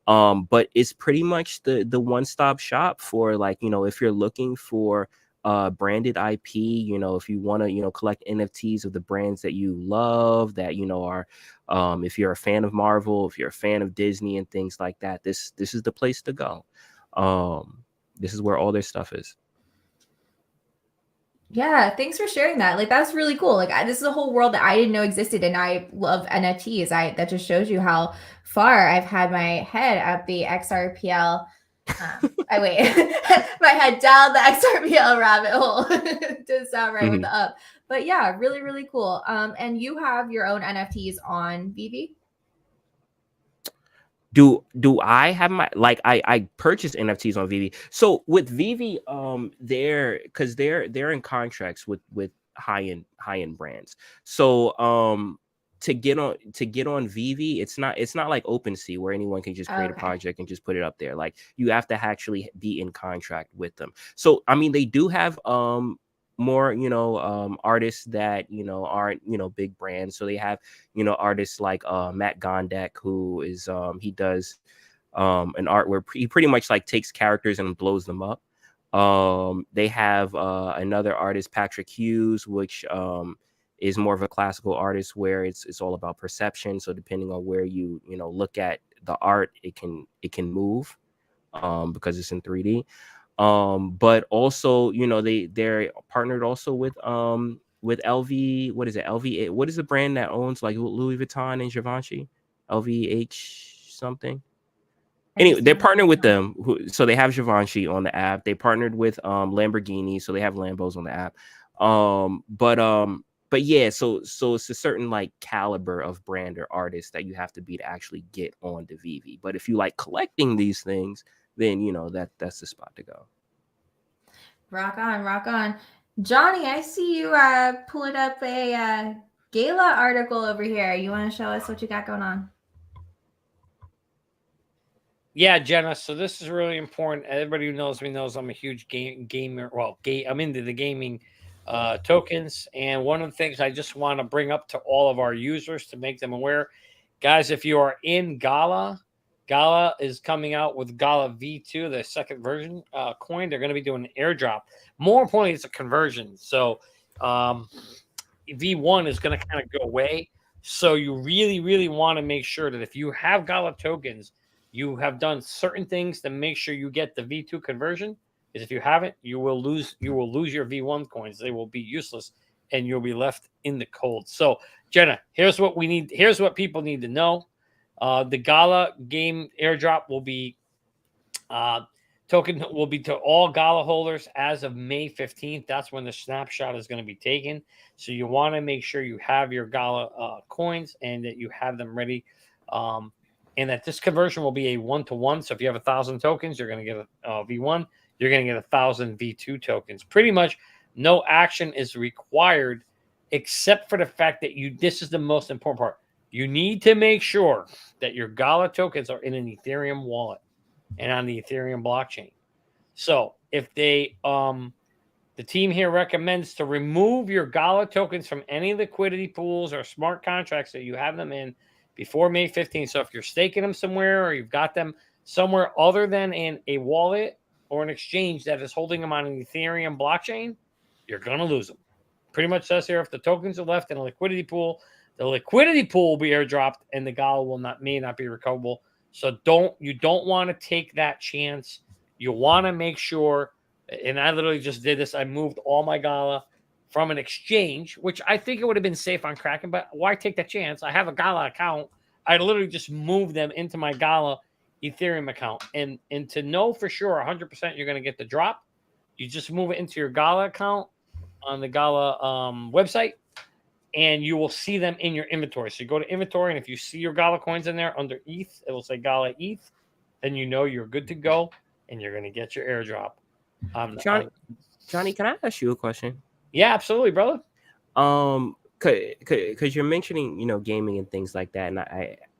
But it's pretty much the one-stop shop for if you're looking for branded IP, if you want to, collect NFTs of the brands that you love, that, are, if you're a fan of Marvel, if you're a fan of Disney and things like that, this is the place to go. This is where all their stuff is. Yeah, thanks for sharing that. That's really cool. This is a whole world that I didn't know existed, and I love NFTs. That just shows you how far I've had my head up the XRPL. My head down the XRPL rabbit hole. Didn't sound right with the up, but yeah, really, really cool. And you have your own NFTs on Vivi? Do I have my I purchased NFTs on Vivi. So with Vivi, they're in contracts with high-end brands. So to get on Vivi, it's not like OpenSea where anyone can just create a project and just put it up there. You have to actually be in contract with them. So I mean, they do have more artists that aren't big brands. So they have artists like Matt Gondek, who is he does an art where he pretty much takes characters and blows them up. They have another artist, Patrick Hughes, which is more of a classical artist where it's all about perception. So depending on where you look at the art, it can move because it's in 3D. But also, they're partnered also with with LV. What is it? LV. What is the brand that owns like Louis Vuitton and Givenchy? LVH something. Anyway, they're partnered with them, so they have Givenchy on the app. They partnered with Lamborghini, so they have Lambos on the app. But yeah, so it's a certain like caliber of brand or artist that you have to be to actually get on the VV. But if you like collecting these things, then you know that's the spot to go. Rock on, rock on. Johnny, I see you pulling up a gala article over here. You want to show us what you got going on? Yeah, Jenna. So this is really important. Everybody who knows me knows I'm a huge gamer. Well, I'm into the gaming tokens. And one of the things I just want to bring up to all of our users to make them aware, guys, if you are in Gala is coming out with Gala V2, the second version coin. They're going to be doing an airdrop. More importantly, it's a conversion. So V1 is going to kind of go away. So you really, really want to make sure that if you have Gala tokens, you have done certain things to make sure you get the V2 conversion. Because if you haven't, you will lose your V1 coins. They will be useless, and you'll be left in the cold. So, Jenna, here's what we need. Here's what people need to know. The Gala game airdrop will be token will be to all Gala holders as of May 15th. That's when the snapshot is going to be taken. So you want to make sure you have your Gala coins and that you have them ready. And that this conversion will be a 1-to-1. So if you have 1,000 tokens, you're going to get a V1. You're going to get 1,000 V2 tokens. Pretty much no action is required except for the fact that this is the most important part. You need to make sure that your Gala tokens are in an Ethereum wallet and on the Ethereum blockchain. So if the team here recommends to remove your Gala tokens from any liquidity pools or smart contracts that you have them in before May 15th. So if you're staking them somewhere or you've got them somewhere other than in a wallet or an exchange that is holding them on an Ethereum blockchain, you're going to lose them. Pretty much says here, if the tokens are left in a liquidity pool, the liquidity pool will be airdropped and the Gala may not be recoverable. So you don't want to take that chance. You want to make sure, and I literally just did this. I moved all my Gala from an exchange, which I think it would have been safe on Kraken, but why take that chance? I have a Gala account. I literally just moved them into my Gala Ethereum account. And to know for sure 100% you're going to get the drop, you just move it into your Gala account on the Gala website, and you will see them in your inventory. So you go to inventory, and if you see your Gala coins in there under ETH, it will say Gala ETH, then you know you're good to go, and you're going to get your airdrop. Johnny, can I ask you a question? Yeah, absolutely, brother. Because you're mentioning, gaming and things like that, and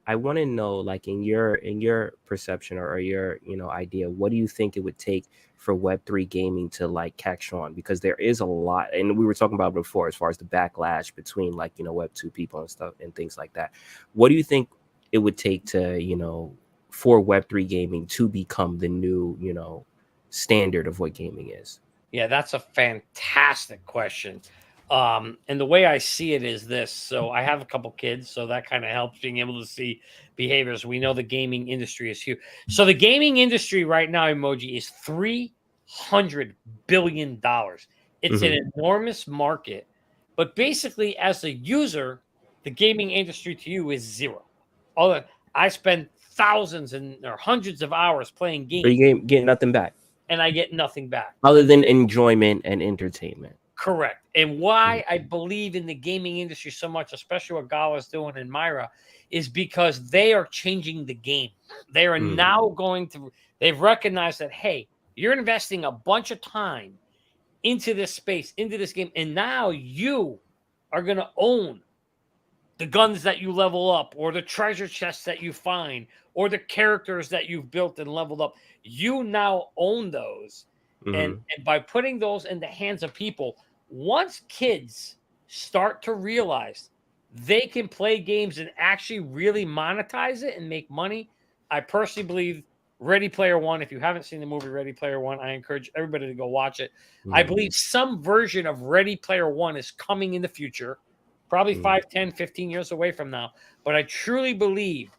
I want to know, like, in your perception or your idea, what do you think it would take for Web3 gaming to like catch on? Because there is a lot, and we were talking about it before, as far as the backlash between like Web2 people and stuff and things like that. What do you think it would take to for Web3 gaming to become the new standard of what gaming is? Yeah, that's a fantastic question. And the way I see it is this. So I have a couple kids, so that kind of helps being able to see behaviors. We know the gaming industry is huge. So the gaming industry right now, Emoji, is $300 billion. It's an enormous market. But basically, as a user, the gaming industry to you is zero. I spend thousands or hundreds of hours playing games. But you get nothing back. And I get nothing back. Other than enjoyment and entertainment. Correct. And why I believe in the gaming industry so much, especially what Gala's doing in Myra, is because they are changing the game. They are now they've recognized that, hey, you're investing a bunch of time into this space, into this game, and now you are going to own the guns that you level up, or the treasure chests that you find, or the characters that you've built and leveled up. You now own those. And by putting those in the hands of people, once kids start to realize they can play games and actually really monetize it and make money, I personally believe Ready Player One, if you haven't seen the movie Ready Player One, I encourage everybody to go watch it. I believe some version of Ready Player One is coming in the future, probably 5, 10, 15 years away from now. But I truly believe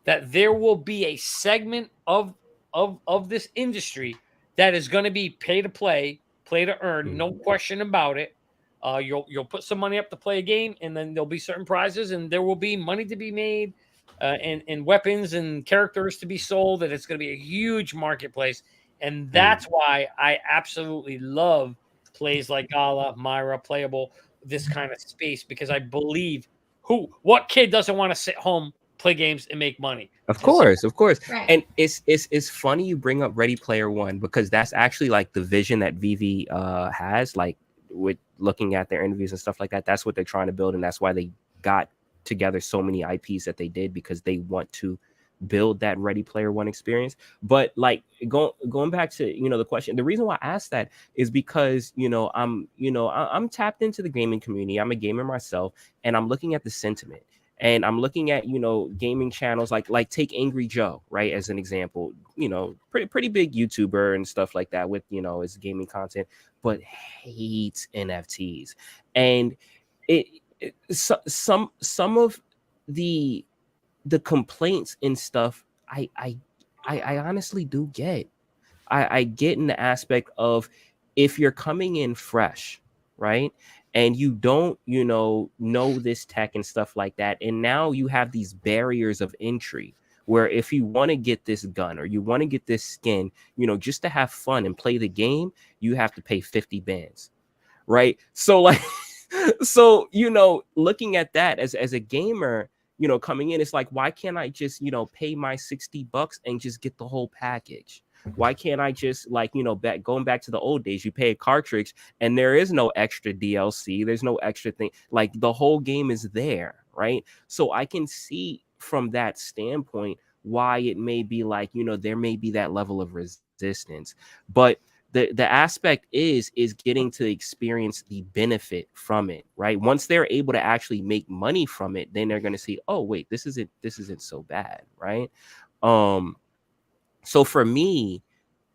that there will be a segment of this industry that is going to be pay to play, play to earn, no question about it, You'll put some money up to play a game, and then there'll be certain prizes, and there will be money to be made, and weapons and characters to be sold, and it's going to be a huge marketplace. And that's why I absolutely love plays like Gala, Myra, Playable, this kind of space, because I believe what kid doesn't want to sit home, play games, and make money? Of course. Right. And it's funny you bring up Ready Player One, because that's actually like the vision that Vivi has, like with looking at their interviews and stuff like that. That's what they're trying to build, and that's why they got together so many IPs that they did, because they want to build that Ready Player One experience. But like going back to the question, the reason why I asked that is because I'm tapped into the gaming community. I'm a gamer myself, and I'm looking at the sentiment. And I'm looking at, gaming channels like take Angry Joe, right, as an example, pretty big YouTuber and stuff like that with, his gaming content, but hates NFTs. And some of the complaints and stuff, I honestly do get. I get in the aspect of, if you're coming in fresh, right, and you don't, know this tech and stuff like that, and now you have these barriers of entry where if you want to get this gun or you want to get this skin, just to have fun and play the game, you have to pay 50 bands, right? So like, so, looking at that as a gamer, coming in, it's like, why can't I just, pay my $60 and just get the whole package? Why can't I just, like, going back to the old days, you pay a cartridge and there is no extra DLC. There's no extra thing. Like, the whole game is there, right? So I can see from that standpoint why it may be like, there may be that level of resistance. But the aspect is getting to experience the benefit from it, right? Once they're able to actually make money from it, then they're going to see, oh, wait, this isn't so bad, right? So for me,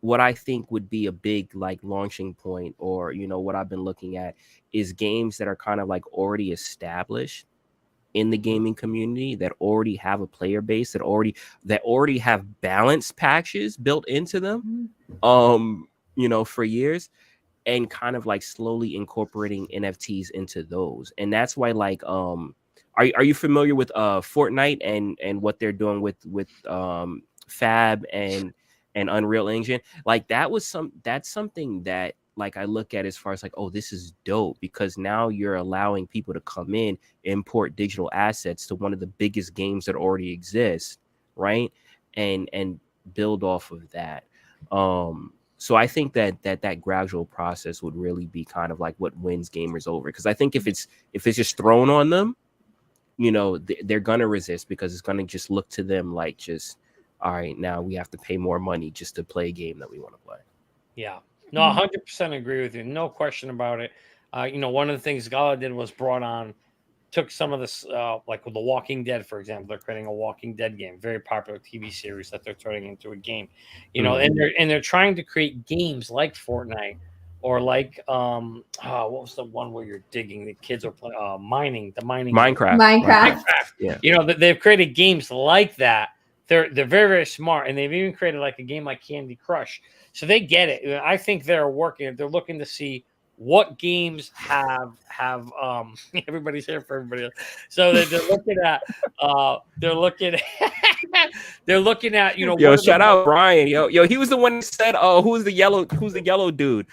what I think would be a big like launching point, or what I've been looking at, is games that are kind of like already established in the gaming community, that already have a player base, that already have balance patches built into them, for years, and kind of like slowly incorporating NFTs into those. And that's why, like, are you familiar with Fortnite and what they're doing with Fab and Unreal Engine? Like, that's something that, like, I look at as far as like, oh, this is dope, because now you're allowing people to come in, import digital assets to one of the biggest games that already exist, right, and build off of that. So I think that gradual process would really be kind of like what wins gamers over, because I think if it's just thrown on them, they're gonna resist, because it's gonna just look to them like, just, all right, now we have to pay more money just to play a game that we want to play. Yeah, no, 100% agree with you, no question about it. One of the things Gala did was took some of this, like with The Walking Dead, for example. They're creating a Walking Dead game, very popular TV series that they're turning into a game, and they're trying to create games like Fortnite, or like what was the one where you're digging, the kids are playing mining Minecraft. Yeah, they've created games like that. They're very, very smart, and they've even created like a game like Candy Crush. So they get it. I think they're looking to see what games have everybody's here for everybody else. So they're looking at yo, shout out Brian. Yo, he was the one that said, oh, who's the yellow dude?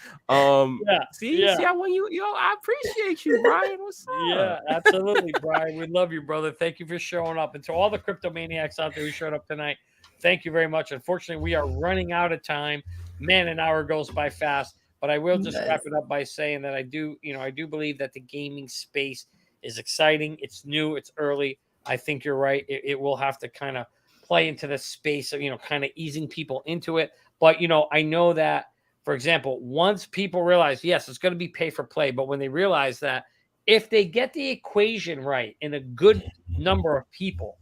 See I want you, I appreciate you, Brian. What's up? Yeah, absolutely, Brian, we love you, brother. Thank you for showing up. And to all the crypto maniacs out there who showed up tonight, thank you very much. Unfortunately, we are running out of time. Man, an hour goes by fast. But I will just wrap it up by saying that I do believe that the gaming space is exciting. It's new. It's early. I think you're right. It will have to kind of play into the space of, kind of easing people into it. But, I know that, for example, once people realize, yes, it's going to be pay for play. But when they realize that if they get the equation right and a good number of people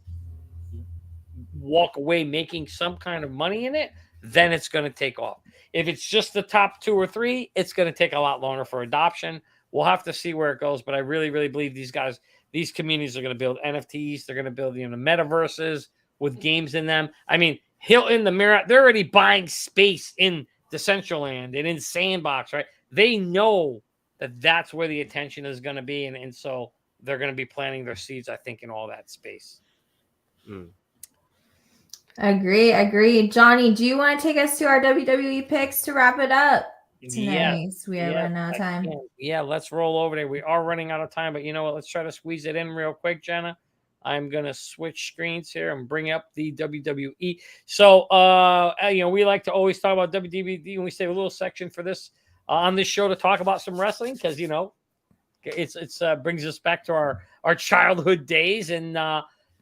walk away making some kind of money in it, then it's going to take off. If it's just the top 2 or 3, it's going to take a lot longer for adoption. We'll have to see where it goes, but I really, really believe these communities are going to build NFTs. They're going to build metaverses with games in them. I mean, Hilton, the Marriott, they're already buying space in Decentraland and in Sandbox, right? They know that's where the attention is going to be, and so they're going to be planting their seeds, I think, in all that space. Agree. Johnny, do you want to take us to our WWE picks to wrap it up tonight? Yes, We are running out of time. Yeah, let's roll over there. We are running out of time, but you know what? Let's try to squeeze it in real quick, Jenna. I'm gonna switch screens here and bring up the WWE. So, we like to always talk about WWE, and we save a little section for this on this show to talk about some wrestling because it's brings us back to our childhood days. And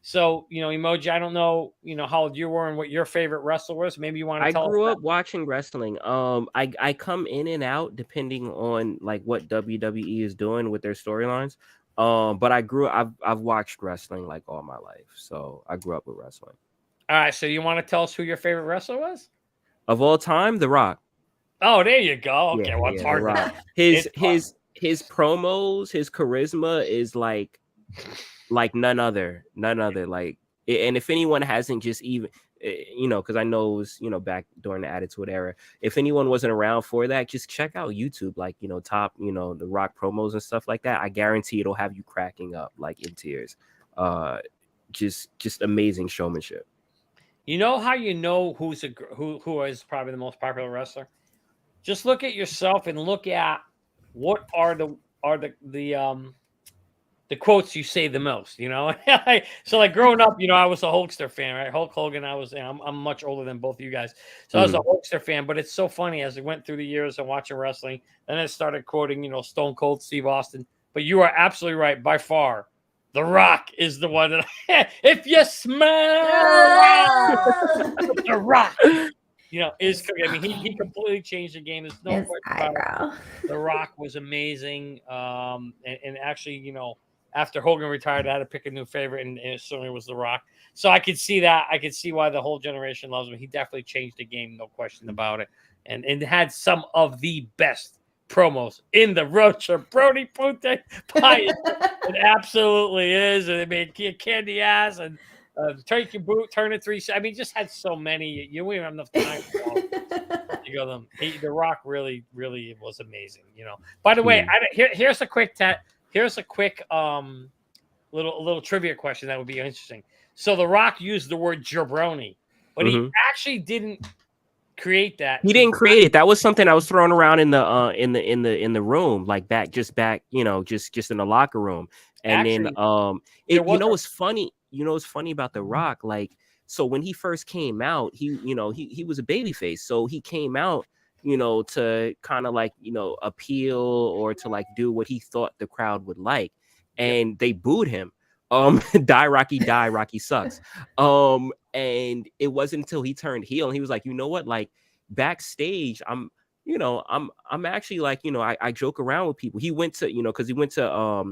so, Emoji, I don't know, how old you were and what your favorite wrestler was. Maybe you want to tell us. I grew up watching wrestling. I come in and out depending on like what WWE is doing with their storylines. But I've watched wrestling like all my life, so I grew up with wrestling. All right, so you want to tell us who your favorite wrestler was Of all time? The Rock. Oh, there you go. Okay, Yeah, well, it's hard. The Rock. His promos, his charisma is like none other. Like, and if anyone hasn't just even, because I know it was, back during the Attitude Era, if anyone wasn't around for that, just check out YouTube, like, top, the Rock promos and stuff like that. I guarantee it'll have you cracking up like in tears. Just amazing showmanship. You know how who is probably the most popular wrestler? Just look at yourself and look at what are the quotes you say the most, So like growing up, I was a Hulkster fan, right? Hulk Hogan. I'm much older than both of you guys. So I was a Hulkster fan, but it's so funny as I went through the years and watching wrestling, then I started quoting, Stone Cold Steve Austin. But you are absolutely right. By far, The Rock is the one that if you smell The Rock, is, I mean, he completely changed the game. There's no question about it. The Rock was amazing. And actually, after Hogan retired, I had to pick a new favorite, and it certainly was The Rock. So I could see that. I could see why the whole generation loves him. He definitely changed the game, no question about it. And had some of the best promos in the road trip. Brody Pute Pie. It absolutely is. And it made candy ass and turkey boot, turn it 3. I mean, just had so many. You don't even have enough time to go them. The Rock really, really was amazing. By the way, here's a quick little trivia question that would be interesting. So The Rock used the word jabroni, but he actually didn't create that. He didn't create it. That was something that was thrown around in the room, like back just in the locker room. And actually, then what's funny. What's funny about The Rock, like, so when he first came out, he was a babyface. So he came out, to kind of like, appeal or to like do what he thought the crowd would like. And they booed him. Die Rocky sucks. And it wasn't until he turned heel and he was like, you know what, like backstage, I'm actually like, I joke around with people. He went to, because he went to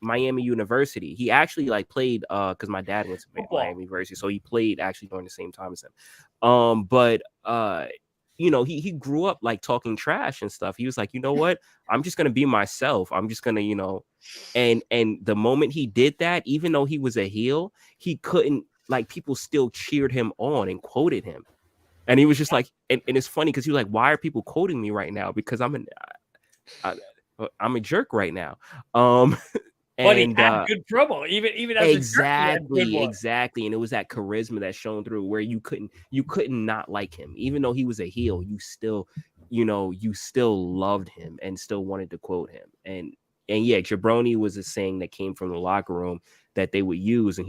Miami University. He actually like played because my dad went to Miami University, so he played actually during the same time as him. But he grew up like talking trash and stuff. He was like, you know what, I'm just gonna be myself. I'm just gonna, and the moment he did that, even though he was a heel, he couldn't, like, people still cheered him on and quoted him. And he was just like, and it's funny because he was like, why are people quoting me right now? Because I'm a jerk right now. But he had good promo, even as exactly, and it was that charisma that shone through where you couldn't not like him, even though he was a heel. You still loved him and still wanted to quote him. And yeah, jabroni was a saying that came from the locker room that they would use, and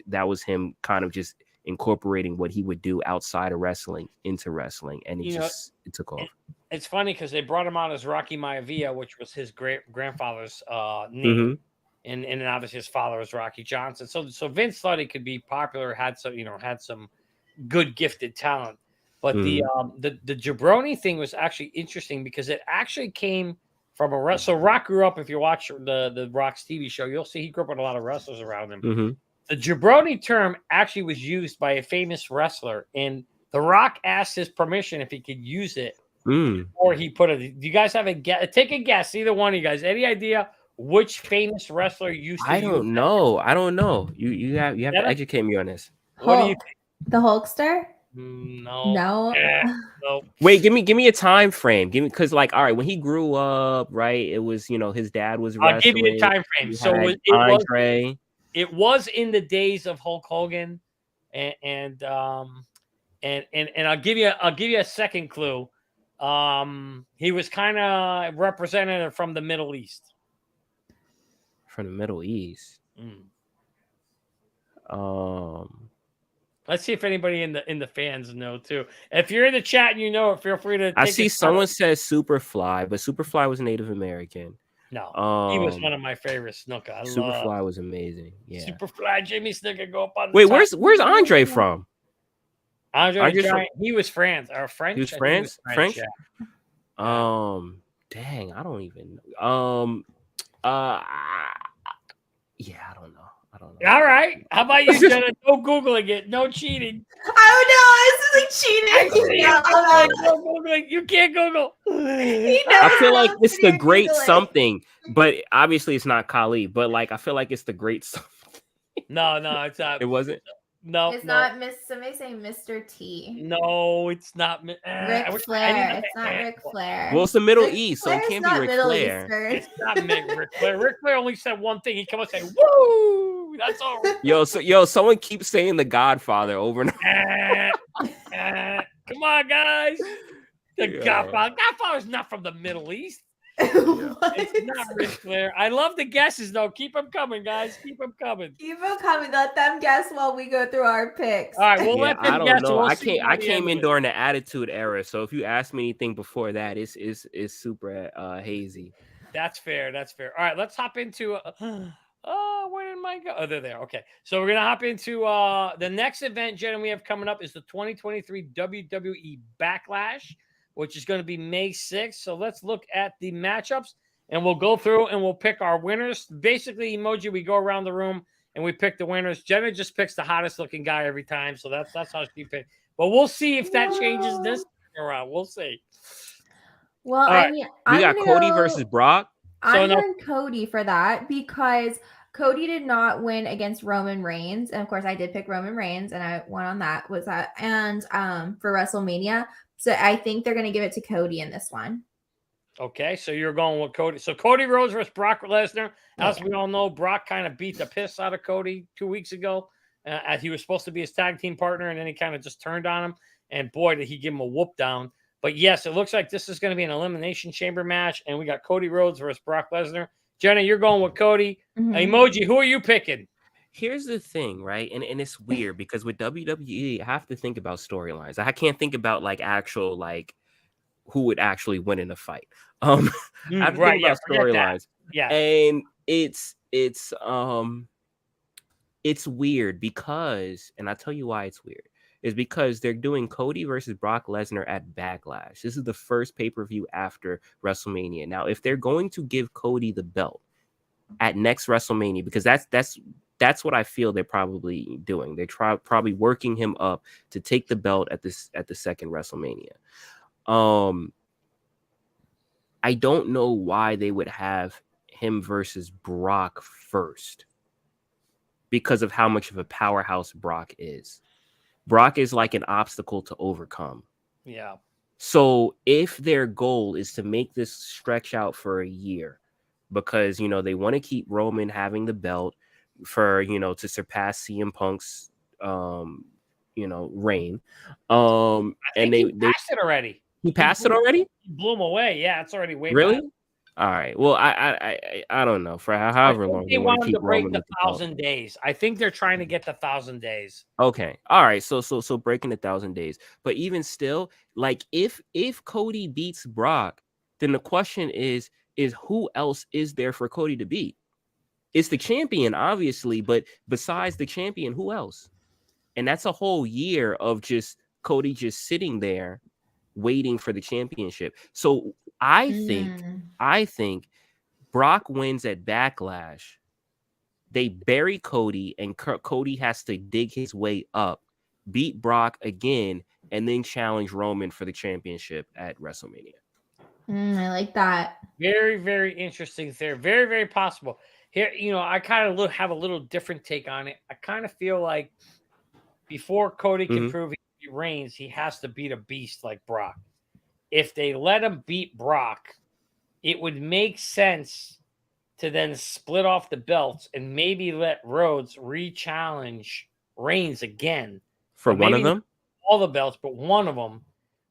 that was him kind of just incorporating what he would do outside of wrestling into wrestling, and it took off. It's funny because they brought him out as Rocky Maivia, which was his grandfather's name. And obviously his father was Rocky Johnson. So Vince thought he could be popular, had some good gifted talent. But the jabroni thing was actually interesting because it actually came from a wrestler. So Rock grew up, if you watch the Rock's TV show, you'll see he grew up with a lot of wrestlers around him. The jabroni term actually was used by a famous wrestler, and The Rock asked his permission if he could use it before he put it. Do you guys have a guess? Take a guess, either one of you guys. Any idea which famous wrestler used to I don't know. You have to educate me on this. What do you think? The Hulkster? No. No. No. Wait, give me a time frame. Give me because like all right, when he grew up, right? It was his dad was I'll give you a wrestling. time frame. You So had it was Andre. it was in the days of Hulk Hogan, and I'll give you a second clue. He was kind of representative from the Middle East. From the Middle East. Let's see if anybody in the fans know too. If you're in the chat and you know it, feel free to. I see someone says Superfly, but Superfly was Native American. No, he was one of my favorites. Snooker. I Superfly love was amazing. Yeah. Superfly. Jimmy Snooker go up on. Wait, where's Andre from? Andre the Giant. He was France or French. He was France. French. Yeah. Dang, I don't even. Yeah, I don't know. All right. How about you, Jenna? No Googling it. No cheating. Oh no, this is like cheating. No Googling. You can't Google. I feel like it's the great something, but obviously it's not Kali. But like, I feel like it's the great something. No, it's not. It wasn't. No, it's not Miss. Somebody say Mr. T. No, it's not. Ric Flair. It's not Ric Flair. Well, it's the Middle Ric East, so Flair's it can't not be Ric Middle Flair. Eastern. It's not Ric Flair. Ric Flair only said one thing. He come up and say, "Woo!" That's all. Yo, someone keeps saying The Godfather over and over. Come on, guys. The Godfather. Godfather's not from the Middle East. It's not Ric Flair. I love the guesses though. Keep them coming, guys. Keep them coming. Keep them coming. Let them guess while we go through our picks. All right, we'll let them I don't guess. know. We'll I came in during the Attitude Era, so if you ask me anything before that, it's super hazy. That's fair. That's fair. All right, let's hop into. Where did mine go? Oh, they're there. Okay, so we're gonna hop into the next event, Jenna, we have coming up is the 2023 WWE Backlash, which is going to be May 6th. So let's look at the matchups and we'll go through and we'll pick our winners. Basically, Emoji, we go around the room and we pick the winners. Jenna just picks the hottest looking guy every time. So that's how she picks. But we'll see if that changes this around. We'll see. Well, right. I mean, We got Cody versus Brock. I'm going Cody for that because Cody did not win against Roman Reigns. And of course, I did pick Roman Reigns and I won on that. Was that? And for WrestleMania. So I think they're going to give it to Cody in this one. Okay, so you're going with Cody. So Cody Rhodes versus Brock Lesnar. As we all know, Brock kind of beat the piss out of Cody 2 weeks ago. He was supposed to be his tag team partner, and then he kind of just turned on him. And boy, did he give him a whoop down. But yes, it looks like this is going to be an Elimination Chamber match, and we got Cody Rhodes versus Brock Lesnar. Jenna, you're going with Cody. Mm-hmm. Emoji, who are you picking? Here's the thing, right? And it's weird because with WWE, I have to think about storylines. I can't think about like actual like who would actually win in a fight. I have to think about storylines. Yeah. And it's weird because, and I'll tell you why it's weird, is because they're doing Cody versus Brock Lesnar at Backlash. This is the first pay-per-view after WrestleMania. Now, if they're going to give Cody the belt at next WrestleMania, because that's what I feel they're probably doing. They're probably working him up to take the belt at the second WrestleMania. I don't know why they would have him versus Brock first because of how much of a powerhouse Brock is. Brock is like an obstacle to overcome. Yeah. So if their goal is to make this stretch out for a year because, they want to keep Roman having the belt for, to surpass CM Punk's, reign. And they passed it already. He passed it already? He blew him away. Yeah, it's already way really back. All right. Well, I don't know for however long they want to break the 1,000 days. I think they're trying to get the 1,000 days. Okay. All right. So breaking the 1,000 days. But even still, like if Cody beats Brock, then the question is who else is there for Cody to beat? It's the champion, obviously, but besides the champion, who else? And that's a whole year of just Cody just sitting there waiting for the championship. So I think Brock wins at Backlash. They bury Cody and Cody has to dig his way up, beat Brock again, and then challenge Roman for the championship at WrestleMania. I like that. Very, very interesting there. Very, very possible. Here, I kind of have a little different take on it. I kind of feel like before Cody can prove he can be Reigns, he has to beat a beast like Brock. If they let him beat Brock, it would make sense to then split off the belts and maybe let Rhodes re-challenge Reigns again. For But one of maybe them? all the belts, but one of them.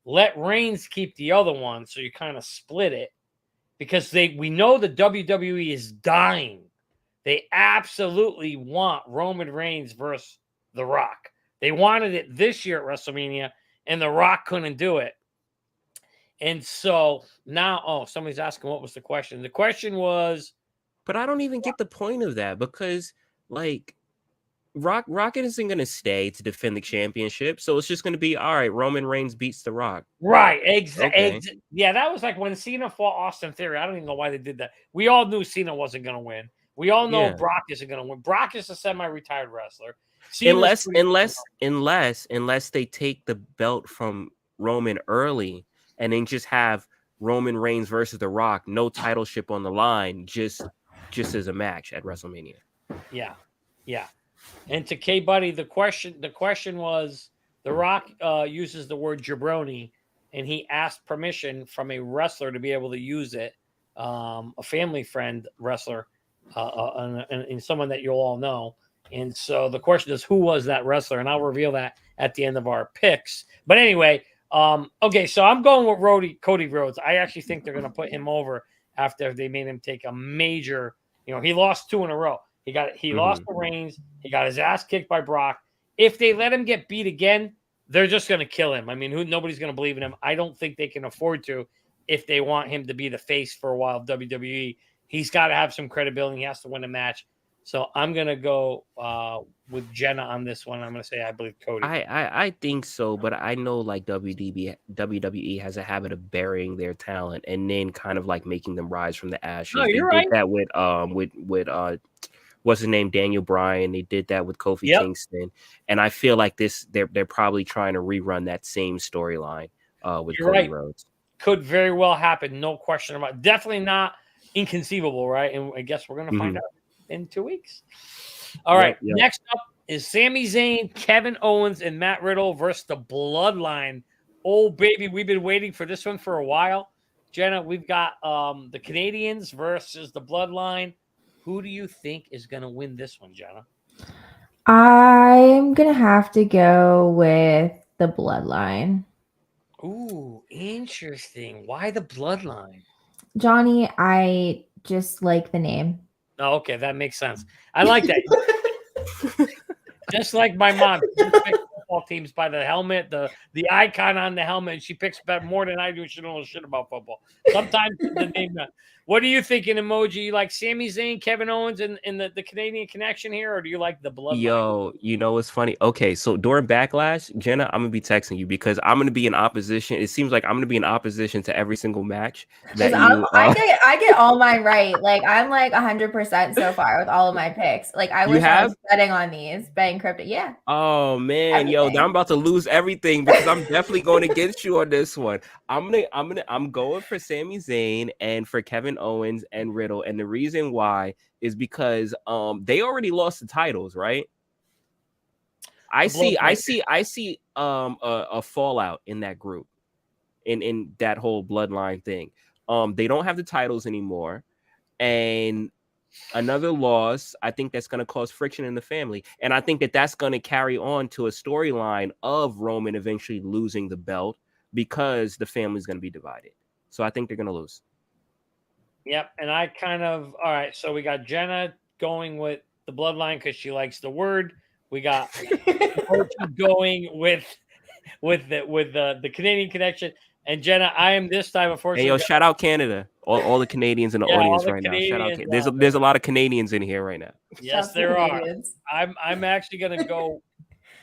Let Reigns keep the other one, so you kind of split it. Because we know the WWE is dying. They absolutely want Roman Reigns versus The Rock. They wanted it this year at WrestleMania, and The Rock couldn't do it. And so now, somebody's asking what was the question. The question was... But I don't even get the point of that because, like, Rocket isn't going to stay to defend the championship. So it's just going to be, all right, Roman Reigns beats The Rock. Right. Okay. Yeah, that was like when Cena fought Austin Theory. I don't even know why they did that. We all knew Cena wasn't going to win. We all know Brock isn't going to win. Brock is a semi-retired wrestler. Unless they take the belt from Roman early and then just have Roman Reigns versus The Rock, no titleship on the line, just as a match at WrestleMania. Yeah. And to K Buddy, the question was, The Rock uses the word jabroni, and he asked permission from a wrestler to be able to use it, a family friend wrestler, and someone that you'll all know. And so the question is, who was that wrestler? And I'll reveal that at the end of our picks. But anyway, okay, so I'm going with Cody Rhodes. I actually think they're going to put him over after they made him take a major. He lost 2 in a row. He lost to Reigns. He got his ass kicked by Brock. If they let him get beat again, they're just going to kill him. I mean, nobody's going to believe in him. I don't think they can afford to if they want him to be the face for a while of WWE. He's got to have some credibility. He has to win a match. So I'm going to go with Jenna on this one. I'm going to say I believe Cody. I think so, but I know like WWE has a habit of burying their talent and then kind of like making them rise from the ashes. No, you're they right. did that with what's his name, Daniel Bryan. They did that with Kofi Kingston, and I feel like they're probably trying to rerun that same storyline with Cody Rhodes. Could very well happen, no question about it. Definitely not inconceivable, right? And I guess we're going to find out in 2 weeks. All right. Next up is Sami Zayn, Kevin Owens, and Matt Riddle versus the Bloodline. Oh, baby, we've been waiting for this one for a while. Jenna, we've got the Canadians versus the Bloodline. Who do you think is going to win this one, Jenna? I'm going to have to go with the Bloodline. Ooh, interesting. Why the Bloodline? Johnny, I just like the name. Oh, okay, that makes sense. I like that. Just like my mom, she picks football teams by the helmet, the icon on the helmet, and she picks better more than I do. She don't know shit about football. Sometimes the name. What are you thinking, Emoji? You like Sami Zayn, Kevin Owens, and the Canadian connection here, or do you like the Bloodline? Yo, you know what's funny? Okay, so during Backlash, Jenna, I'm gonna be texting you because I'm gonna be in opposition. It seems like I'm gonna be in opposition to every single match that you. I get all mine right. Like I'm like 100% so far with all of my picks. Like I wish I was betting on these, betting Krypto. Yeah. Oh man, yo, I'm about to lose everything because I'm definitely going to get you on this one. I'm going for Sami Zayn and for Kevin Owens and Riddle, and the reason why is because they already lost the titles, right? I see a fallout in that group, in that whole Bloodline thing. They don't have the titles anymore, and another loss, I think that's going to cause friction in the family. And I think that that's going to carry on to a storyline of Roman eventually losing the belt because the family's going to be divided. So I think they're going to lose. Yep. And I all right. So we got Jenna going with the Bloodline because she likes the word. We got going with the Canadian connection. And Jenna, I am this time, unfortunately. Hey, yo, shout out Canada. All the Canadians in the audience right now. Shout out. There's a lot of Canadians in here right now. Yes, there are. I'm actually gonna go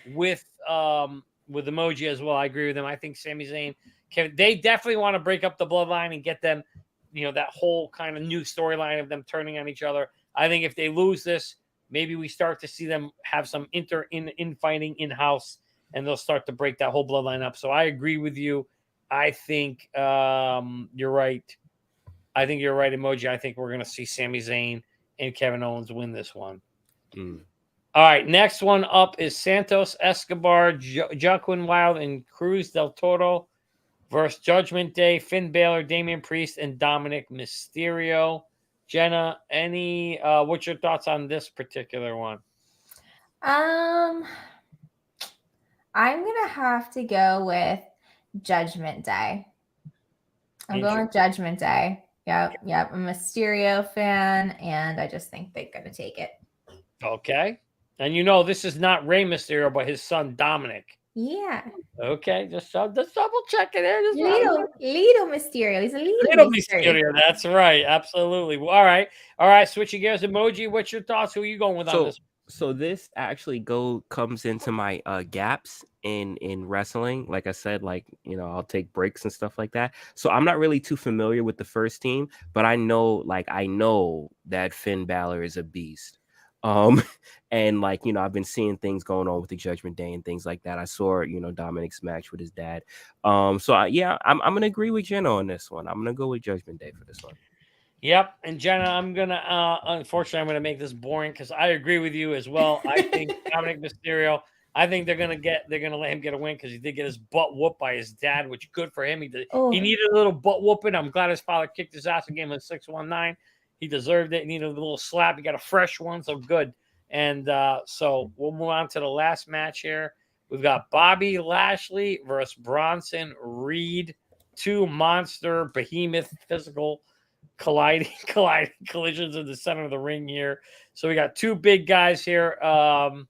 with Emoji as well. I agree with him. I think Sami Zayn, Kevin, they definitely want to break up the Bloodline and get them, that whole kind of new storyline of them turning on each other. I think if they lose this, maybe we start to see them have some infighting in-house, and they'll start to break that whole Bloodline up. So I agree with you. I think you're right. I think you're right, Emoji. I think we're going to see Sami Zayn and Kevin Owens win this one. All right, next one up is Santos Escobar, Joaquin Wild, and Cruz del Toro versus Judgment Day, Finn Balor, Damian Priest, and Dominic Mysterio. Jenna, what's your thoughts on this particular one? I'm gonna have to go with Judgment Day. I'm going with Judgment Day. Yep. I'm a Mysterio fan, and I just think they're gonna take it. Okay. And this is not Rey Mysterio, but his son Dominic. Yeah. Okay, just double checking there. Little Mysterio. He's a little Mysterio. That's right. Absolutely. All right. Switching gears. Emoji, what's your thoughts? Who are you going with on this? So this actually comes into my gaps in wrestling. Like I said, I'll take breaks and stuff like that. So I'm not really too familiar with the first team, but I know that Finn Balor is a beast. And I've been seeing things going on with the Judgment Day and things like that. I saw Dominic's match with his dad. I'm gonna agree with Jenna on this one. I'm gonna go with Judgment Day for this one. Yep, and Jenna, I'm gonna unfortunately I'm gonna make this boring because I agree with you as well. I think Dominic Mysterio. I think they're gonna let him get a win because he did get his butt whooped by his dad, which good for him. He needed a little butt whooping. I'm glad his father kicked his ass and gave him a 619. He deserved it. He needed a little slap. He got a fresh one, so good. And so we'll move on to the last match here. We've got Bobby Lashley versus Bronson Reed. Two monster behemoth physical colliding collisions in the center of the ring here. So we got two big guys here. Emoji,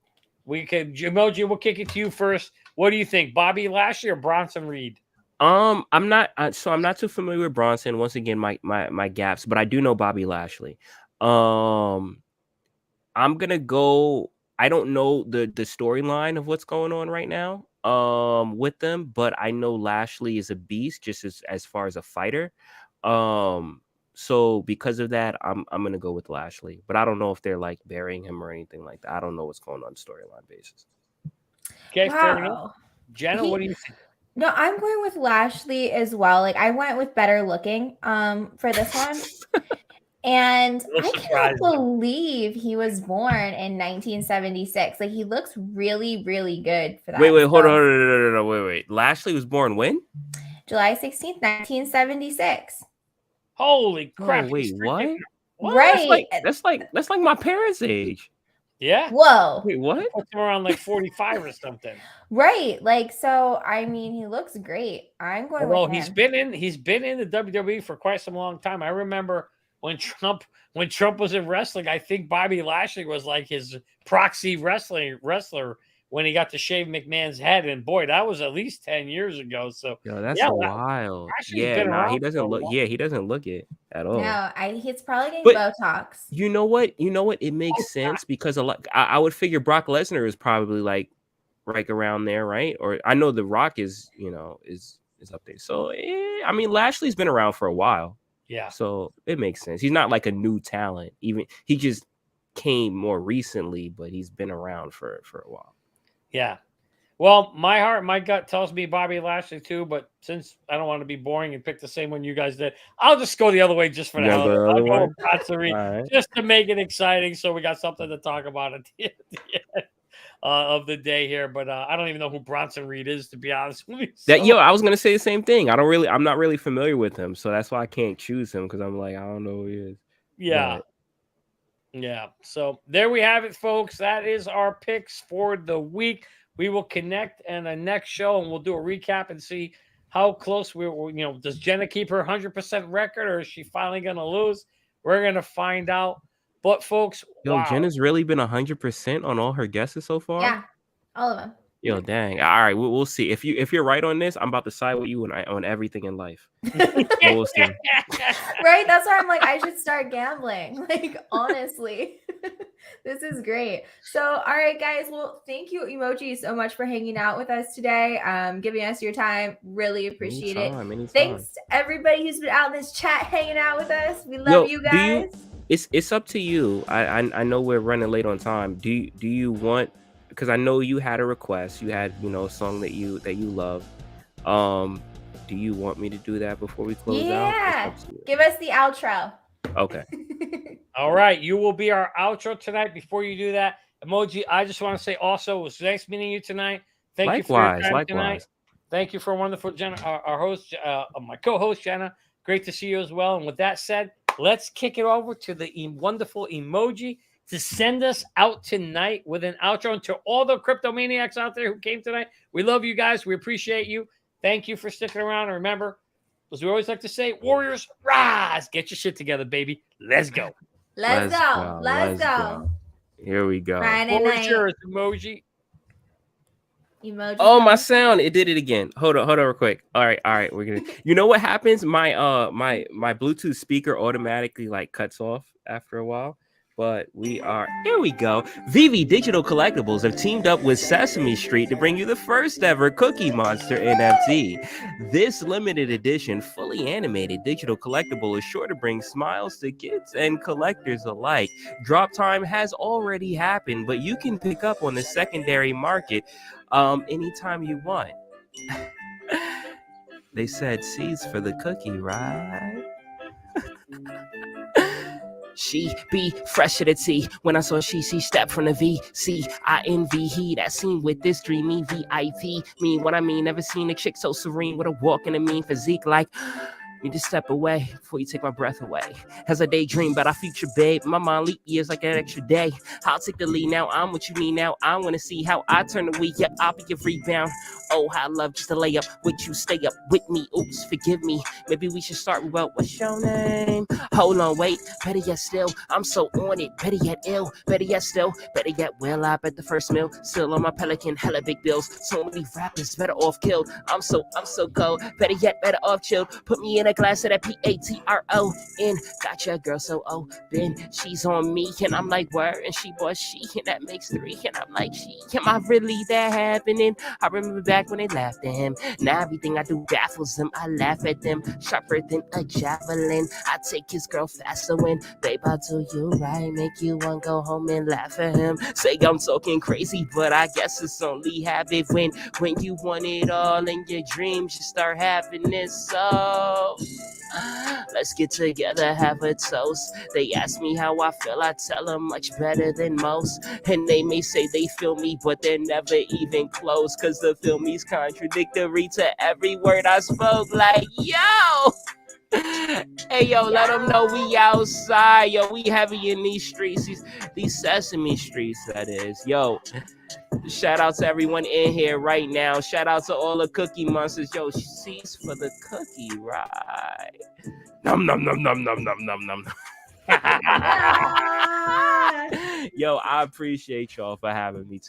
we'll kick it to you first. What do you think, Bobby Lashley or Bronson Reed? I'm not too familiar with Bronson. Once again, my gaps, but I do know Bobby Lashley. I'm gonna go. I don't know the storyline of what's going on right now with them, but I know Lashley is a beast just as far as a fighter. So because of that, I'm gonna go with Lashley, but I don't know if they're burying him or anything like that. I don't know what's going on storyline basis. Okay, fair enough. Jenna, what do you think? No, I'm going with Lashley as well. I went with better looking for this one. And I can't believe he was born in 1976. He looks really, really good for that. Wait, hold on. No, wait. Lashley was born when? July 16th, 1976. Holy crap. Oh, wait, what? Right. That's like my parents' age. Yeah. Whoa. Wait, what? Around 45 or something. Right. So I mean, he looks great. I'm going with him. He's been in the WWE for quite some long time. I remember when Trump was in wrestling, I think Bobby Lashley was his proxy wrestler when he got to shave McMahon's head, and boy, that was at least 10 years ago. So that's wild. He doesn't look. Yeah, he doesn't look it at all. No, he's probably getting Botox. You know what? It makes sense because I would figure Brock Lesnar is probably right around there, right? Or I know The Rock is is up there. So I mean, Lashley's been around for a while. Yeah. So it makes sense. He's not a new talent. Even he just came more recently, but he's been around for a while. Yeah. Well, my gut tells me Bobby Lashley too, but since I don't want to be boring and pick the same one you guys did, I'll just go the other way just for the hell of it. I'll go with Bronson Reed just to make it exciting, so we got something to talk about at the end of the day here. But I don't even know who Bronson Reed is, to be honest with you. I was gonna say the same thing. I'm not really familiar with him, so that's why I can't choose him because I'm I don't know who he is. Yeah. But... Yeah. So there we have it, folks. That is our picks for the week. We will connect in the next show and we'll do a recap and see how close does Jenna keep her 100% record or is she finally going to lose? We're going to find out. But folks, Jenna's really been 100% on all her guesses so far. Yeah, all of them. Dang. All right, we'll see. If you're right on this, I'm about to side with you on everything in life. We'll see. Right? That's why I'm I should start gambling. Honestly. This is great. So, all right, guys. Well, thank you, Emoji, so much for hanging out with us today. Giving us your time. Really appreciate it. Anytime. Thanks to everybody who's been out in this chat hanging out with us. We love you guys. It's up to you. I know we're running late on time. Do you want, because I know you had a request. You had, a song that you love. Do you want me to do that before we close out? Yeah. Give us the outro. Okay. All right. You will be our outro tonight. Before you do that, Emoji, I just want to say also, it was nice meeting you tonight. Thank you for your time tonight. Thank you for a wonderful Jenna, our host, my co-host, Jenna. Great to see you as well. And with that said, let's kick it over to the wonderful Emoji to send us out tonight with an outro. And to all the crypto maniacs out there who came tonight, we love you guys. We appreciate you. Thank you for sticking around. And remember, as we always like to say, Warriors, rise. Get your shit together, baby. Let's go. Let's go. Here we go. Friday night. Yours, Emoji. Emoji. Oh, my sound, it did it again. Hold on real quick. All right, we're gonna, you know what happens? My my Bluetooth speaker automatically like cuts off after a while. But here we go. VV Digital Collectibles have teamed up with Sesame Street to bring you the first ever Cookie Monster NFT. This limited edition, fully animated digital collectible is sure to bring smiles to kids and collectors alike. Drop time has already happened, but you can pick up on the secondary market anytime you want. They said C's for the cookie, right? She be fresh to the T. When I saw she stepped from the VC. I envy he that scene with this dreamy VIP. Me, what I mean, never seen a chick so serene with a walk and a mean physique like. Need to step away before you take my breath away. As I daydream about our future, babe. My mind leap years like an extra day. I'll take the lead now. I'm what you need now. I want to see how I turn the week. Yeah, I'll be your rebound. Oh, how I love just to lay up with you. Stay up with me. Oops, forgive me. Maybe we should start with, well, what's your name? Hold on, wait. Better yet still. I'm so on it. Better yet ill. Better yet still. Better yet well, I bet the first meal. Still on my Pelican. Hella big bills. So many rappers better off killed. I'm so cold. Better yet, better off chilled. Put me in a glass of that PATRON. Got your girl so open. She's on me. And I'm like, word. And she bought she. And that makes three. And I'm like, she. Am I really that happening? I remember back when they laughed at him. Now everything I do baffles them. I laugh at them. Sharper than a javelin. I take his girl faster when, babe, I do you right. Make you want to go home and laugh at him. Say I'm talking crazy, but I guess it's only habit when you want it all in your dreams, you start having it. So let's get together, have a toast. They ask me how I feel, I tell them much better than most. And they may say they feel me, but they're never even close. Cause the feel me's contradictory to every word I spoke. Like, yo! Hey, yo, let them know we outside. Yo, we heavy in these streets. These Sesame Streets, that is. Yo, shout out to everyone in here right now. Shout out to all the Cookie Monsters. Yo, C's for the cookie, right? Num, num, num, num, num, num, num, num. Yo, I appreciate y'all for having me